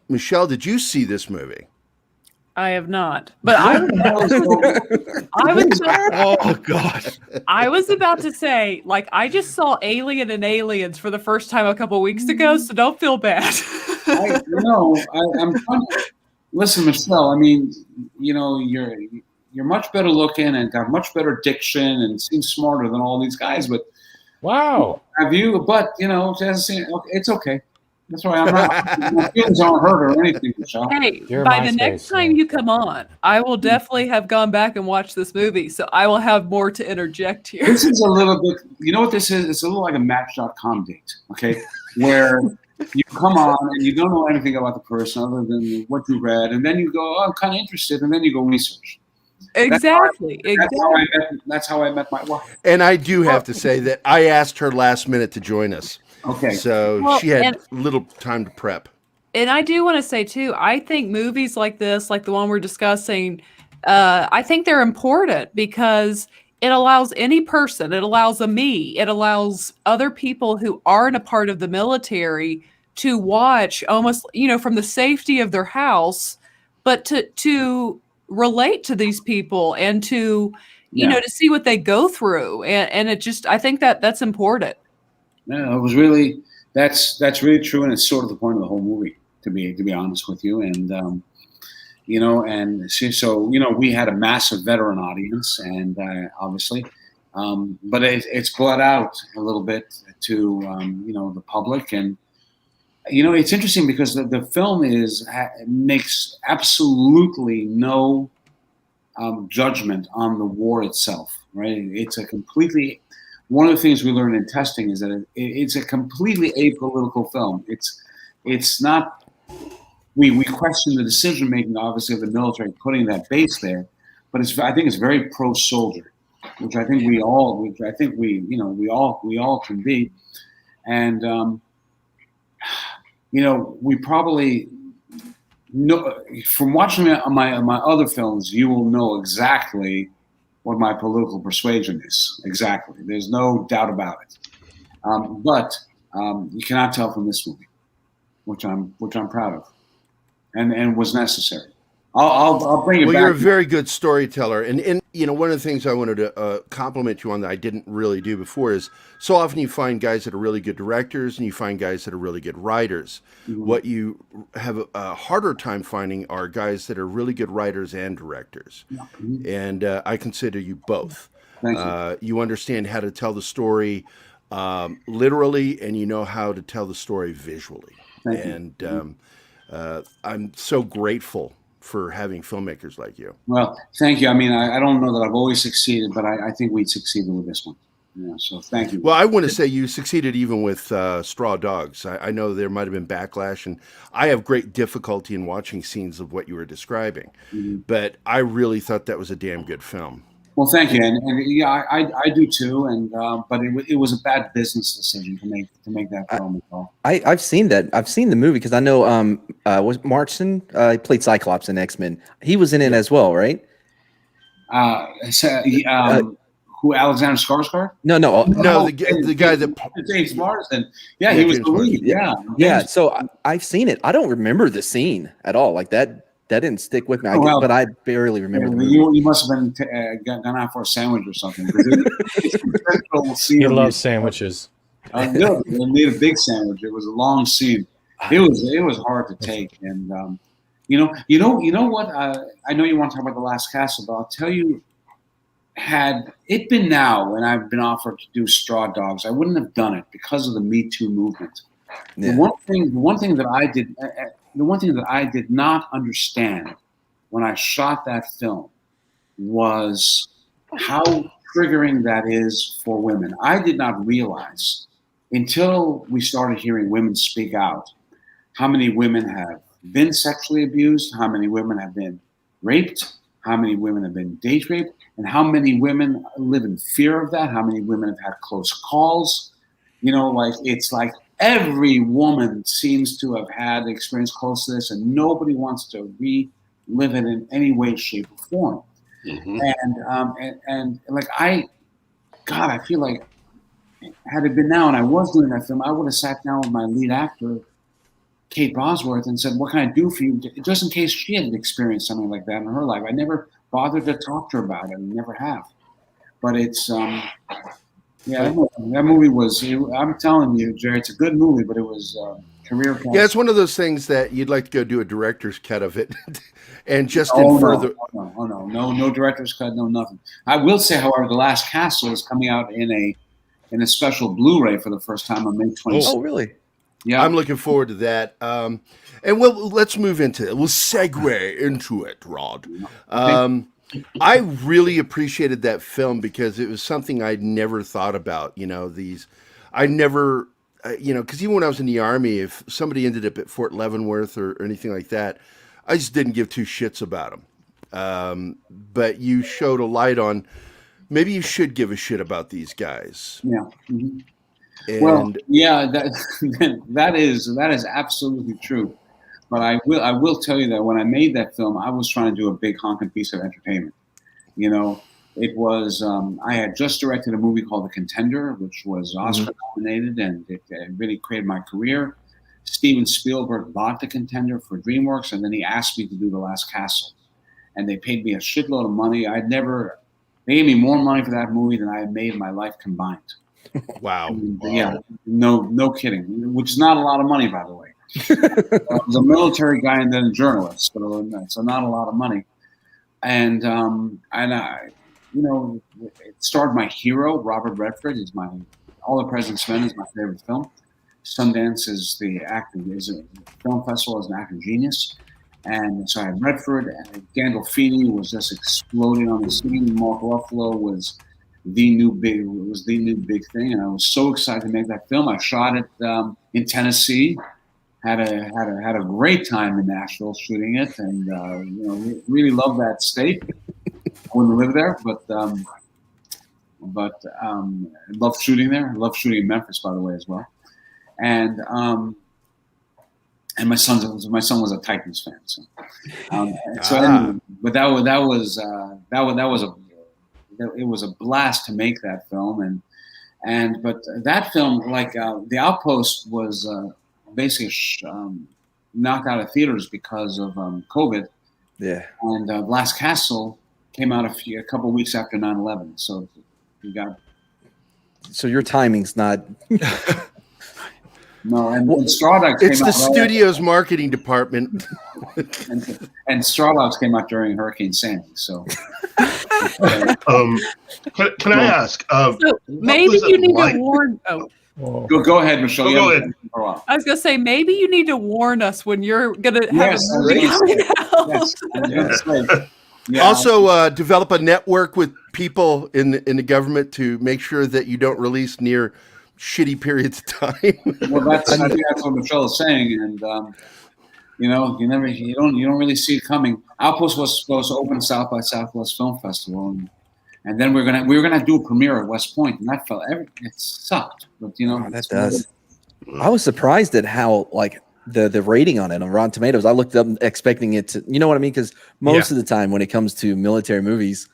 Michelle, did you see this movie? I have not, but I was about to say, like, I just saw Alien and Aliens for the first time a couple weeks ago, so don't feel bad. I'm trying to listen, Michelle. I mean, you're much better looking and got much better diction and seem smarter than all these guys. But wow, have you? But it's okay. That's why I'm not. My feelings aren't hurt or anything, Michelle. Hey, by the next time you come on, I will definitely have gone back and watched this movie, so I will have more to interject here. This is a little bit. You know what this is? It's a little like a Match.com date, okay, where you come on and you don't know anything about the person other than what you read, and then you go, "Oh, I'm kind of interested," and then you go research. Exactly. That's how I met my wife. And I do have to say that I asked her last minute to join us. Okay. So she had little time to prep. And I do want to say, too, I think movies like this, like the one we're discussing, I think they're important because it allows any person, it allows me, it allows other people who aren't a part of the military to watch almost, from the safety of their house, but to relate to these people and to, to see what they go through. And it just, I think that's important. No, it was really that's really true, and it's sort of the point of the whole movie, to be honest with you. And so we had a massive veteran audience, and obviously, but it's bled out a little bit to the public, and it's interesting because the film makes absolutely no judgment on the war itself, right? It's a completely. One of the things we learned in testing is that it's a completely apolitical film. It's not. We question the decision making, obviously, of the military putting that base there, but I think it's very pro soldier, which I think we all can be, and we probably know from watching my other films, you will know exactly what my political persuasion is. Exactly. There's no doubt about it. But you cannot tell from this movie, which I'm proud of, and was necessary. I'll bring it back. Well, you're a very good storyteller, and one of the things I wanted to compliment you on that I didn't really do before is so often you find guys that are really good directors and you find guys that are really good writers. Mm-hmm. What you have a harder time finding are guys that are really good writers and directors, mm-hmm. and I consider you both. Thank you. You understand how to tell the story literally, and you know how to tell the story visually. Thank and I'm so grateful for having filmmakers like you. Well, thank you. I mean, I don't know that I've always succeeded, but I think we succeeded with this one. Yeah, so thank you. Well, I want to say you succeeded even with Straw Dogs. I know there might have been backlash, and I have great difficulty in watching scenes of what you were describing. Mm-hmm. But I really thought that was a damn good film. Well, thank you, and yeah, I do too, and but it was a bad business decision to make that film. I've seen that. I've seen the movie because I know was Martin he played Cyclops in X-Men. He was in it as well, right? Who, Alexander Skarsgård? No, the guy that James Marsden. Yeah, he was the lead. Yeah. So I've seen it. I don't remember the scene at all. Like that didn't stick with me. But I barely remember the movie. You must have been gone out for a sandwich or something. He loves sandwiches. No, they made a big sandwich. It was a long scene. It was hard to take, and you know what? I know you want to talk about The Last Castle, but I'll tell you. Had it been now when I've been offered to do Straw Dogs, I wouldn't have done it because of the Me Too movement. Yeah. The one thing that I did not understand when I shot that film was how triggering that is for women. I did not realize until we started hearing women speak out how many women have been sexually abused, how many women have been raped, how many women have been date raped, and how many women live in fear of that, how many women have had close calls. It's like every woman seems to have had experience close to this, and nobody wants to relive it in any way, shape, or form. Mm-hmm. And I feel like had it been now and I was doing that film, I would have sat down with my lead actor, Kate Bosworth, and said, what can I do for you? Just in case she had experienced something like that in her life. I never bothered to talk to her about it. I never have. But it's, that movie was, I'm telling you, Gerry, it's a good movie, but it was career. Yeah, it's one of those things that you'd like to go do a director's cut of it. And just further. No director's cut, no nothing. I will say, however, The Last Castle is coming out in a special Blu-ray for the first time on May 26th. Oh, really? Yeah, I'm looking forward to that. And let's move into it. We'll segue into it, Rod. I really appreciated that film because it was something I'd never thought about. Because even when I was in the Army, if somebody ended up at Fort Leavenworth or anything like that, I just didn't give two shits about them. But you showed a light on maybe you should give a shit about these guys. Yeah. Mm-hmm. Well, yeah, that is absolutely true. But I will tell you that when I made that film, I was trying to do a big honking piece of entertainment. It was I had just directed a movie called The Contender, which was Oscar nominated, and it really created my career. Steven Spielberg bought The Contender for DreamWorks, and then he asked me to do The Last Castle, and they paid me a shitload of money. They gave me more money for that movie than I had made in my life combined. Wow. Yeah, no kidding. Which is not a lot of money, by the way. I was a military guy and then a journalist, so not a lot of money. And I, it starred my hero, Robert Redford. All the President's Men is my favorite film. Sundance is a film festival as an actor genius. And so I had Redford, and Gandolfini was just exploding on the scene. Mark Ruffalo was the new big thing, and I was so excited to make that film. I shot it in Tennessee, had a great time in Nashville shooting it, and really love that state. I wouldn't live there, but love shooting there. I love shooting in Memphis, by the way, as well. And my son was a Titans fan, so anyway, but it was a blast to make that film, but that film, like The Outpost, was basically knocked out of theaters because of COVID. Yeah, and Last Castle came out a couple of weeks after 9/11, so you got. So your timing's not. No, and Straw Dogs came out. It's the studio's marketing department. and Straw Dogs came out during Hurricane Sandy. So, can I ask? So maybe you need to warn. Oh, go ahead, Michelle. Go ahead. I was gonna say maybe you need to warn us when you're gonna have a movie coming out. Yes. Also, develop a network with people in the government to make sure that you don't release near shitty periods of time? Well, I think that's what Michelle is saying, and you don't really see it coming. Outpost was supposed to open South by Southwest Film Festival, and then we were gonna do a premiere at West Point, and that it sucked. But that does. I was surprised at how like the rating on it on Rotten Tomatoes. I looked up expecting it to, you know what I mean? Because most of the time when it comes to military movies,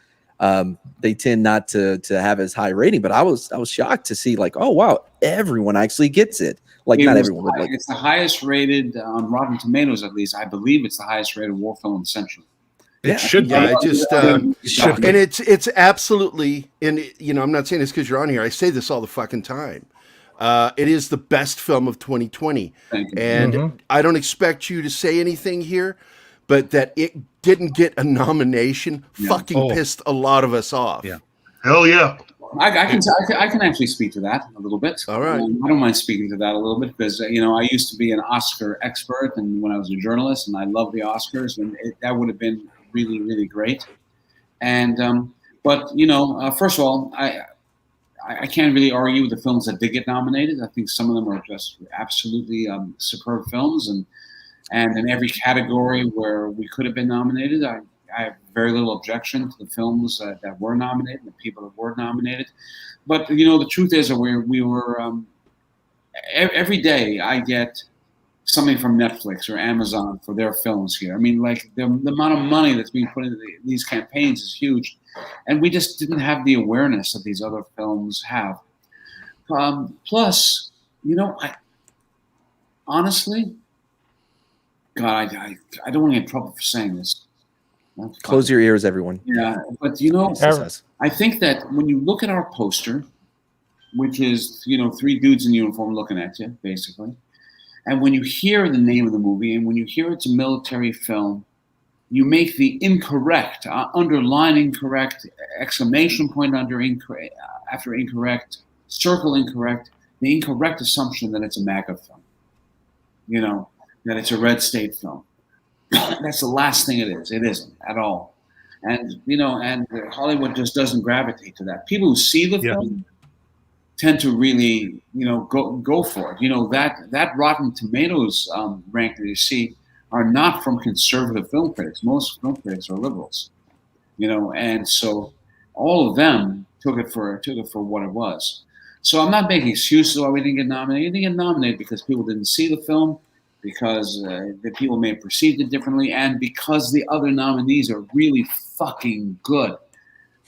they tend not to have as high rating. But I was shocked to see like, oh wow, everyone actually gets it. Like not everyone, but like it's the highest rated on Rotten Tomatoes, at least I believe it's the highest rated war film in the century. It should be. And it's absolutely, and I'm not saying this because you're on here. I say this all the fucking time. It is the best film of 2020. And I don't expect you to say anything here, but that it didn't get a nomination fucking pissed a lot of us off. Yeah. Hell yeah. I can actually speak to that a little bit. All right. I don't mind speaking to that a little bit because, I used to be an Oscar expert and when I was a journalist, and I love the Oscars, and that would have been really, really great. And, but, first of all, I can't really argue with the films that did get nominated. I think some of them are just absolutely superb films, and in every category where we could have been nominated, I have very little objection to the films that were nominated, the people that were nominated. But the truth is that we were every day I get something from Netflix or Amazon for their films here. I mean, like the amount of money that's being put into these campaigns is huge. And we just didn't have the awareness that these other films have. Plus, I honestly, God, I don't want to get in trouble for saying this. Close your ears, everyone. Yeah, but I think that when you look at our poster, which is three dudes in uniform looking at you, basically, and when you hear the name of the movie, and when you hear it's a military film, you make the incorrect, underline incorrect, exclamation point after incorrect, circle incorrect, the incorrect assumption that it's a MAGA film, that it's a red state film. That's the last thing it is. It isn't at all. And, and Hollywood just doesn't gravitate to that. People who see the film tend to really, go for it. That Rotten Tomatoes rank that you see are not from conservative film critics. Most film critics are liberals, and so all of them took it for what it was. So I'm not making excuses why we didn't get nominated. We didn't get nominated because people didn't see the film, because the people may have perceived it differently, and because the other nominees are really fucking good.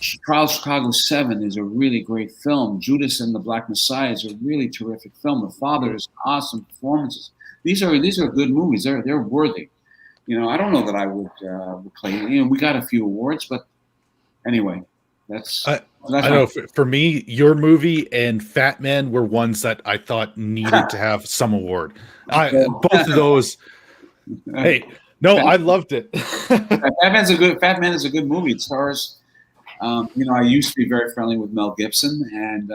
Trial Chicago 7 is a really great film. Judas and the Black Messiah is a really terrific film. The Father is awesome performances. These are good movies. They're worthy. I don't know that I would play. We got a few awards, but anyway, that's I know. For me, your movie and Fat Man were ones that I thought needed to have some award. Both of those. Hey, no, I loved it. Fat Man is a good movie. It stars. I used to be very friendly with Mel Gibson, and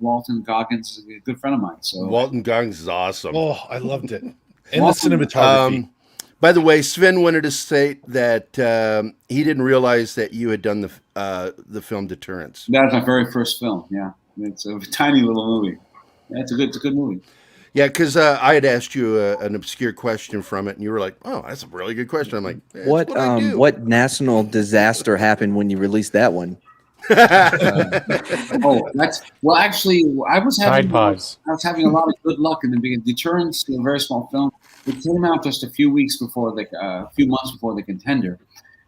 Walton Goggins is a good friend of mine. So Walton Goggins is awesome. Oh, I loved it. And the cinematography. By the way, Sven wanted to state that he didn't realize that you had done the film Deterrence. That was my very first film. Yeah, it's a tiny little movie. Yeah, it's a good movie. Yeah, because I had asked you an obscure question from it, and you were like, "Oh, that's a really good question." I'm like, "What national disaster happened when you released that one?" Actually, I was having a lot of good luck in the beginning. Deterrence, a very small film. It came out just a few months before the Contender,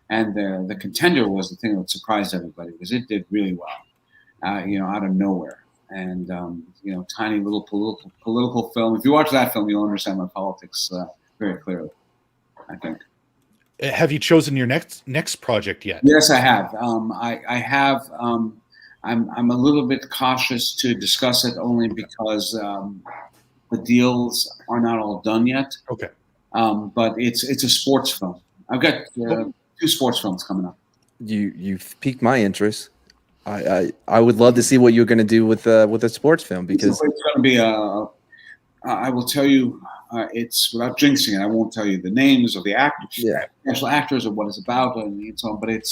and the Contender was the thing that surprised everybody because it did really well, out of nowhere. And tiny little political film. If you watch that film, you'll understand my politics very clearly, I think. Have you chosen your next project yet? Yes, I have. I have. I'm a little bit cautious to discuss it only because the deals are not all done yet. Okay. But it's a sports film. I've got 2 sports films coming up. You've piqued my interest. I would love to see what you're going to do with a sports film, because it's going to be I will tell you it's without jinxing it. I won't tell you the names of the actors, actual actors, or what it's about, and so on. But it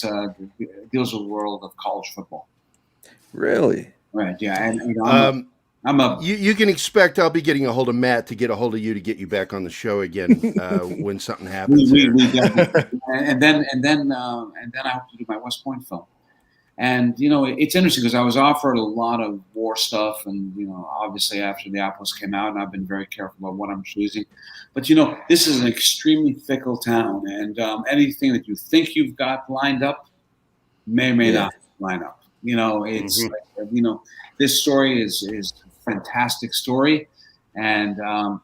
deals with the world of college football. Really? Right. Yeah. And you can expect I'll be getting a hold of Matt to get a hold of you to get you back on the show again when something happens. We and then I have to do my West Point film. And, it's interesting because I was offered a lot of war stuff. And, obviously after the Outpost came out, and I've been very careful about what I'm choosing. But, this is an extremely fickle town. And anything that you think you've got lined up may or may not line up. It's, this story is a fantastic story. And the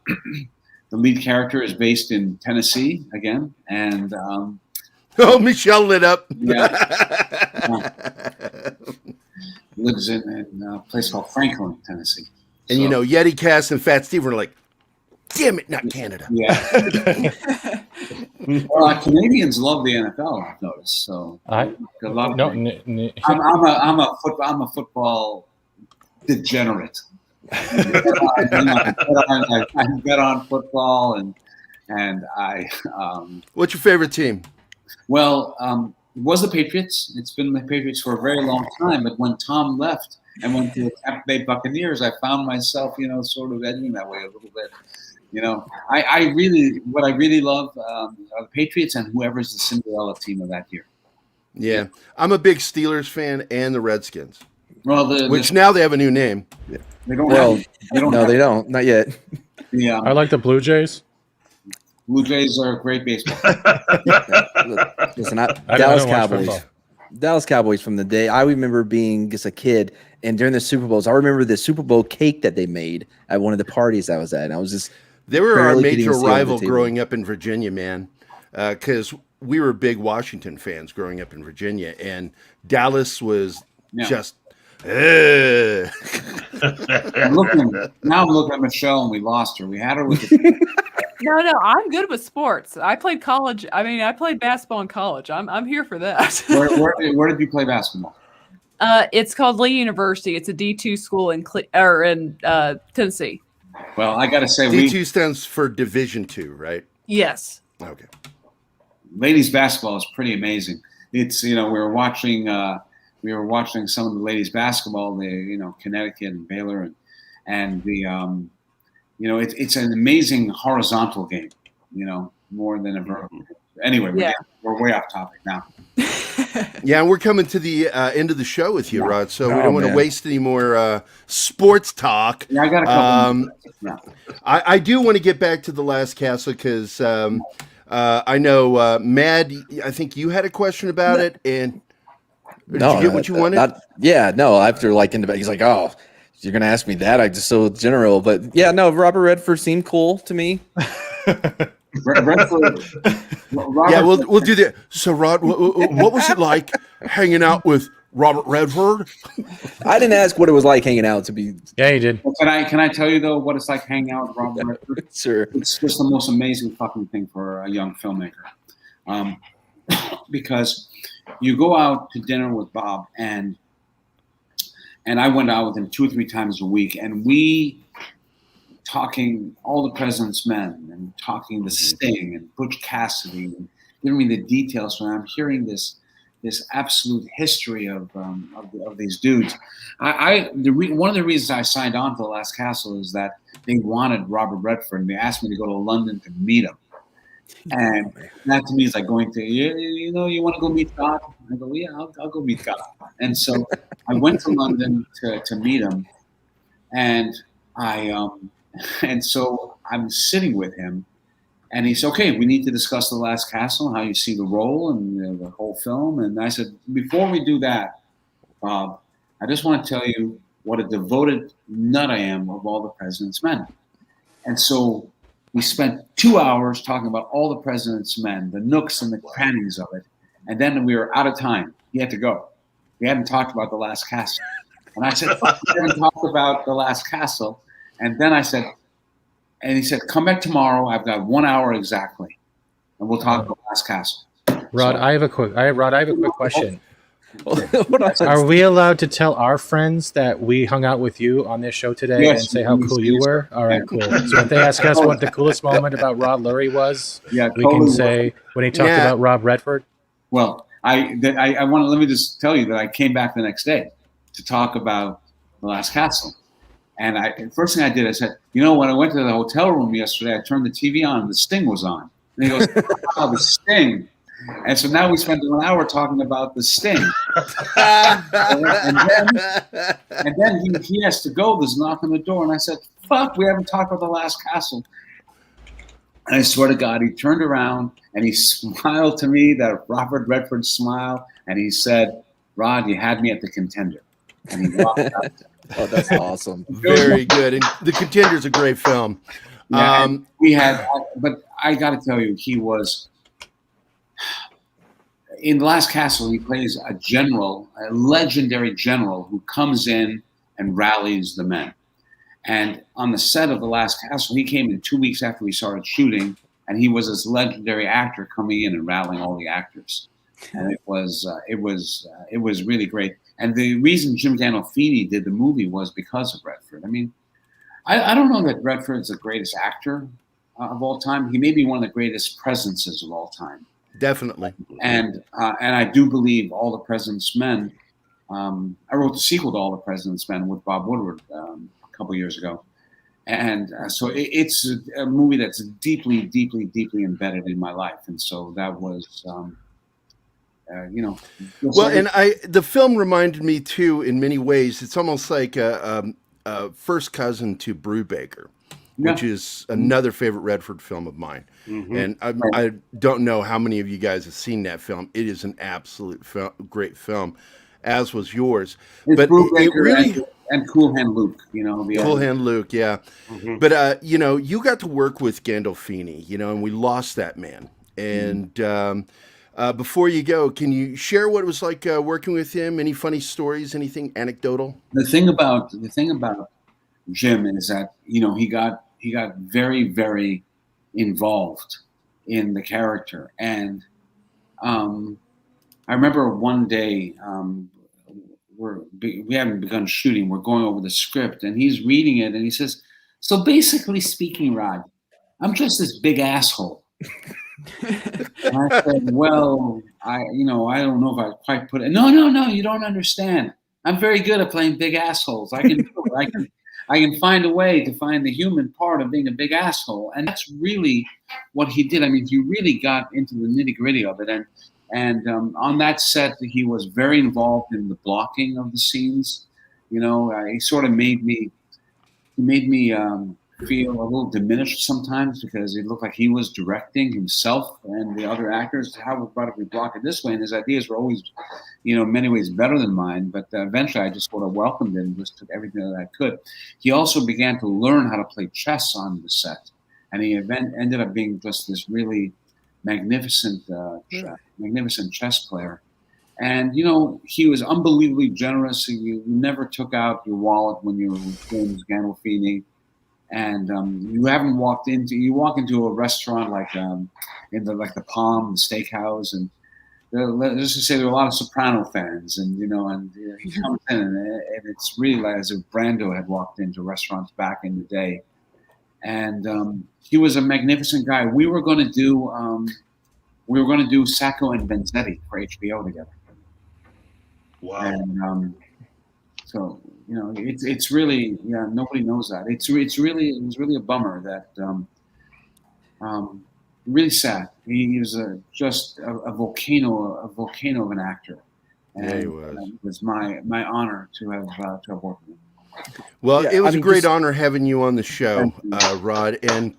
lead character is based in Tennessee again. And oh, Michelle lit up. Lives in a place called Franklin, Tennessee. And Yeti Cass and Fat Steve were like, damn it, not Canada. Yeah. Well, Canadians love the NFL, I've noticed. So I'm a football degenerate. I bet on football, and I. What's your favorite team? Well, it was the Patriots. It's been the Patriots for a very long time. But when Tom left and went to the Tampa Bay Buccaneers, I found myself, sort of edging that way a little bit. What I really love are the Patriots and whoever's the Cinderella team of that year. Yeah, I'm a big Steelers fan and the Redskins. Well, now they have a new name. Yeah. They don't. Not yet. I like the Blue Jays. Blue Jays are great baseball. Listen, Dallas Cowboys from the day I remember being just a kid, and during the Super Bowls, I remember the Super Bowl cake that they made at one of the parties I was at. And I was just they were our major rival growing up in Virginia, man, because we were big Washington fans growing up in Virginia, and Dallas was just. I'm looking at Michelle, and we lost her. We had her with. No, I'm good with sports. I played college. I played basketball in college. I'm here for that. Where did you play basketball? It's called Lee University. It's a D2 school in Tennessee. Well, I got to say, D2 stands for Division II, right? Yes. Okay. Ladies basketball is pretty amazing. It's we were watching some of the ladies basketball. Connecticut and Baylor and the. It's an amazing horizontal game, more than a vertical. Anyway, we're way off topic now. Yeah, and we're coming to the end of the show with you, Rod, so we don't want to waste any more sports talk. Yeah, I got a couple I do want to get back to The Last Castle because I know, Mad, I think you had a question about it, and did you get what you wanted? After in the back, he's like, oh, you're going to ask me that? I just so general. But Robert Redford seemed cool to me. Redford. Yeah, we'll do that. So, Rod, what was it like hanging out with Robert Redford? I didn't ask what it was like hanging out to be. Yeah, you did. Well, can I tell you, though, what it's like hanging out with Robert Redford? Sure. It's just the most amazing fucking thing for a young filmmaker. Because you go out to dinner with Bob, and I went out with him 2 or 3 times a week, and we talking all the President's Men and talking the Sting and Butch Cassidy and giving me the details. So I'm hearing this absolute history of these dudes. One of the reasons I signed on to The Last Castle is that they wanted Robert Redford, and they asked me to go to London to meet him. And that to me is like going to, you want to go meet God? I go, yeah, I'll go meet God. And so I went to London to meet him, and so I'm sitting with him, and he's okay. We need to discuss The Last Castle and how you see the role and the whole film. And I said, before we do that, Bob, I just want to tell you what a devoted nut I am of all the President's Men. And so we spent 2 hours talking about all the President's Men, the nooks and the crannies of it. And then we were out of time. He had to go. We hadn't talked about The Last Castle. And I said, we haven't talked about The Last Castle. And then I said, and he said, come back tomorrow. I've got 1 hour exactly. And we'll talk about The Last Castle. Rod, I have a quick question. Are we allowed to tell our friends that we hung out with you on this show today and say how cool you were? All right, cool. So if they ask us what the coolest moment about Rod Lurie was, we can say when he talked about Rob Redford. Well, I want to let me just tell you that I came back the next day to talk about The Last Castle. And the first thing I did, I said, when I went to the hotel room yesterday, I turned the TV on and the Sting was on. And he goes, "Oh, the Sting." And so now we spent an hour talking about the Sting. and then he has to go. There's a knock on the door. And I said, "Fuck, we haven't talked about The Last Castle." And I swear to God, he turned around and he smiled to me, that Robert Redford smile. And he said, "Rod, you had me at The Contender." And he walked out. Oh, that's awesome. Very good. And The Contender's a great film. Yeah, but I got to tell you, he was, in The Last Castle, he plays a general, a legendary general who comes in and rallies the men. And on the set of The Last Castle, he came in 2 weeks after we started shooting, and he was this legendary actor coming in and rallying all the actors. And it was really great. And the reason Jim Gandolfini did the movie was because of Redford. I mean, I don't know that Redford's the greatest actor of all time. He may be one of the greatest presences of all time. Definitely. And I do believe All the President's Men. I wrote the sequel to All the President's Men with Bob Woodward a couple of years ago. And so it's a movie that's deeply, deeply, deeply embedded in my life. And so that was... Well, and the film reminded me too, in many ways, it's almost like a first cousin to Brubaker, which is another favorite Redford film of mine. Mm-hmm. And I don't know how many of you guys have seen that film. It is an absolute great film, as was yours. But it really... And Cool Hand Luke, Cool Hand Luke, yeah. Mm-hmm. But, you got to work with Gandolfini, and we lost that man. And... before you go, can you share what it was like working with him? Any funny stories? Anything anecdotal? The thing about Jim is that he got very, very involved in the character, and I remember one day we haven't begun shooting. We're going over the script, and he's reading it, and he says, "So basically speaking, Rod, I'm just this big asshole." And I said, "Well, I don't know if I quite put it." No, you don't understand. I'm very good at playing big assholes. I can do it. I can find a way to find the human part of being a big asshole, and that's really what he did. I mean, he really got into the nitty gritty of it, and on that set, he was very involved in the blocking of the scenes. He sort of made me feel a little diminished sometimes because it looked like he was directing himself and the other actors. How about we block it this way? And his ideas were always, in many ways better than mine. But eventually I just sort of welcomed it and just took everything that I could. He also began to learn how to play chess on the set. And he ended up being just this really magnificent chess player. And, he was unbelievably generous. You never took out your wallet when you were with James Gandolfini. And you walk into a restaurant like in the Palm Steakhouse, and let's just say there are a lot of Soprano fans, and he comes in, and it's really like as if Brando had walked into restaurants back in the day. And he was a magnificent guy. We were going to do Sacco and Vanzetti for HBO together. Wow. And so. It's really, nobody knows that. It was really a bummer that, really sad. He was just a volcano of an actor. And yeah, he was. It was my honor to have worked with him. Well, it was a great honor having you on the show, Rod, and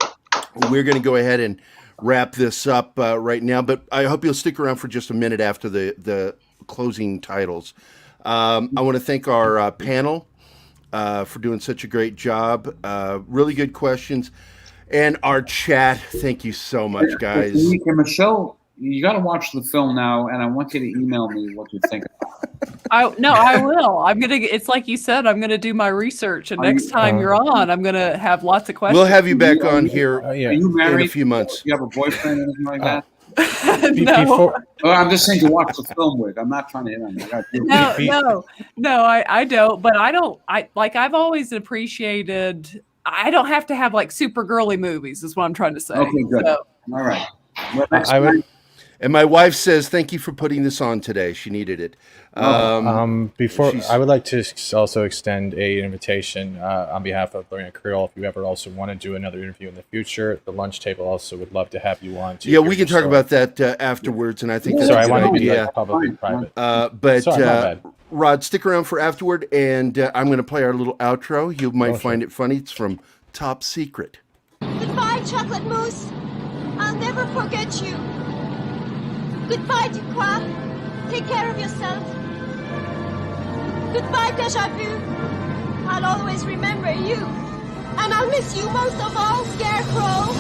we're going to go ahead and wrap this up right now, but I hope you'll stick around for just a minute after the closing titles. I want to thank our panel for doing such a great job. Really good questions. And our chat. Thank you so much, guys. Michelle, you got to watch the film now, and I want you to email me what you think. I will. It's like you said, I'm gonna do my research, and next time you're on, I'm gonna have lots of questions. We'll have you back on here Are you married? in a few months. Do you have a boyfriend or anything like that? No. Well, I'm just saying to watch the film with. I'm not trying to hit on that. No, I don't. But I've always appreciated. I don't have to have like super girly movies. Is what I'm trying to say. Okay, good. So. All right. Well, and my wife says, "Thank you for putting this on today. She needed it." Before, I would like to also extend an invitation on behalf of Lorena Creel. If you ever also want to do another interview in the future, the lunch table also would love to have you on. Yeah, we can talk about that afterwards, and I think that's a good idea. Like probably private. But Rod, stick around for afterward, and I'm going to play our little outro. You might find it funny. It's from Top Secret. Goodbye, chocolate mousse. I'll never forget you. Goodbye, Ducroix. Take care of yourself. Goodbye, Deja Vu. I'll always remember you. And I'll miss you most of all, Scarecrow.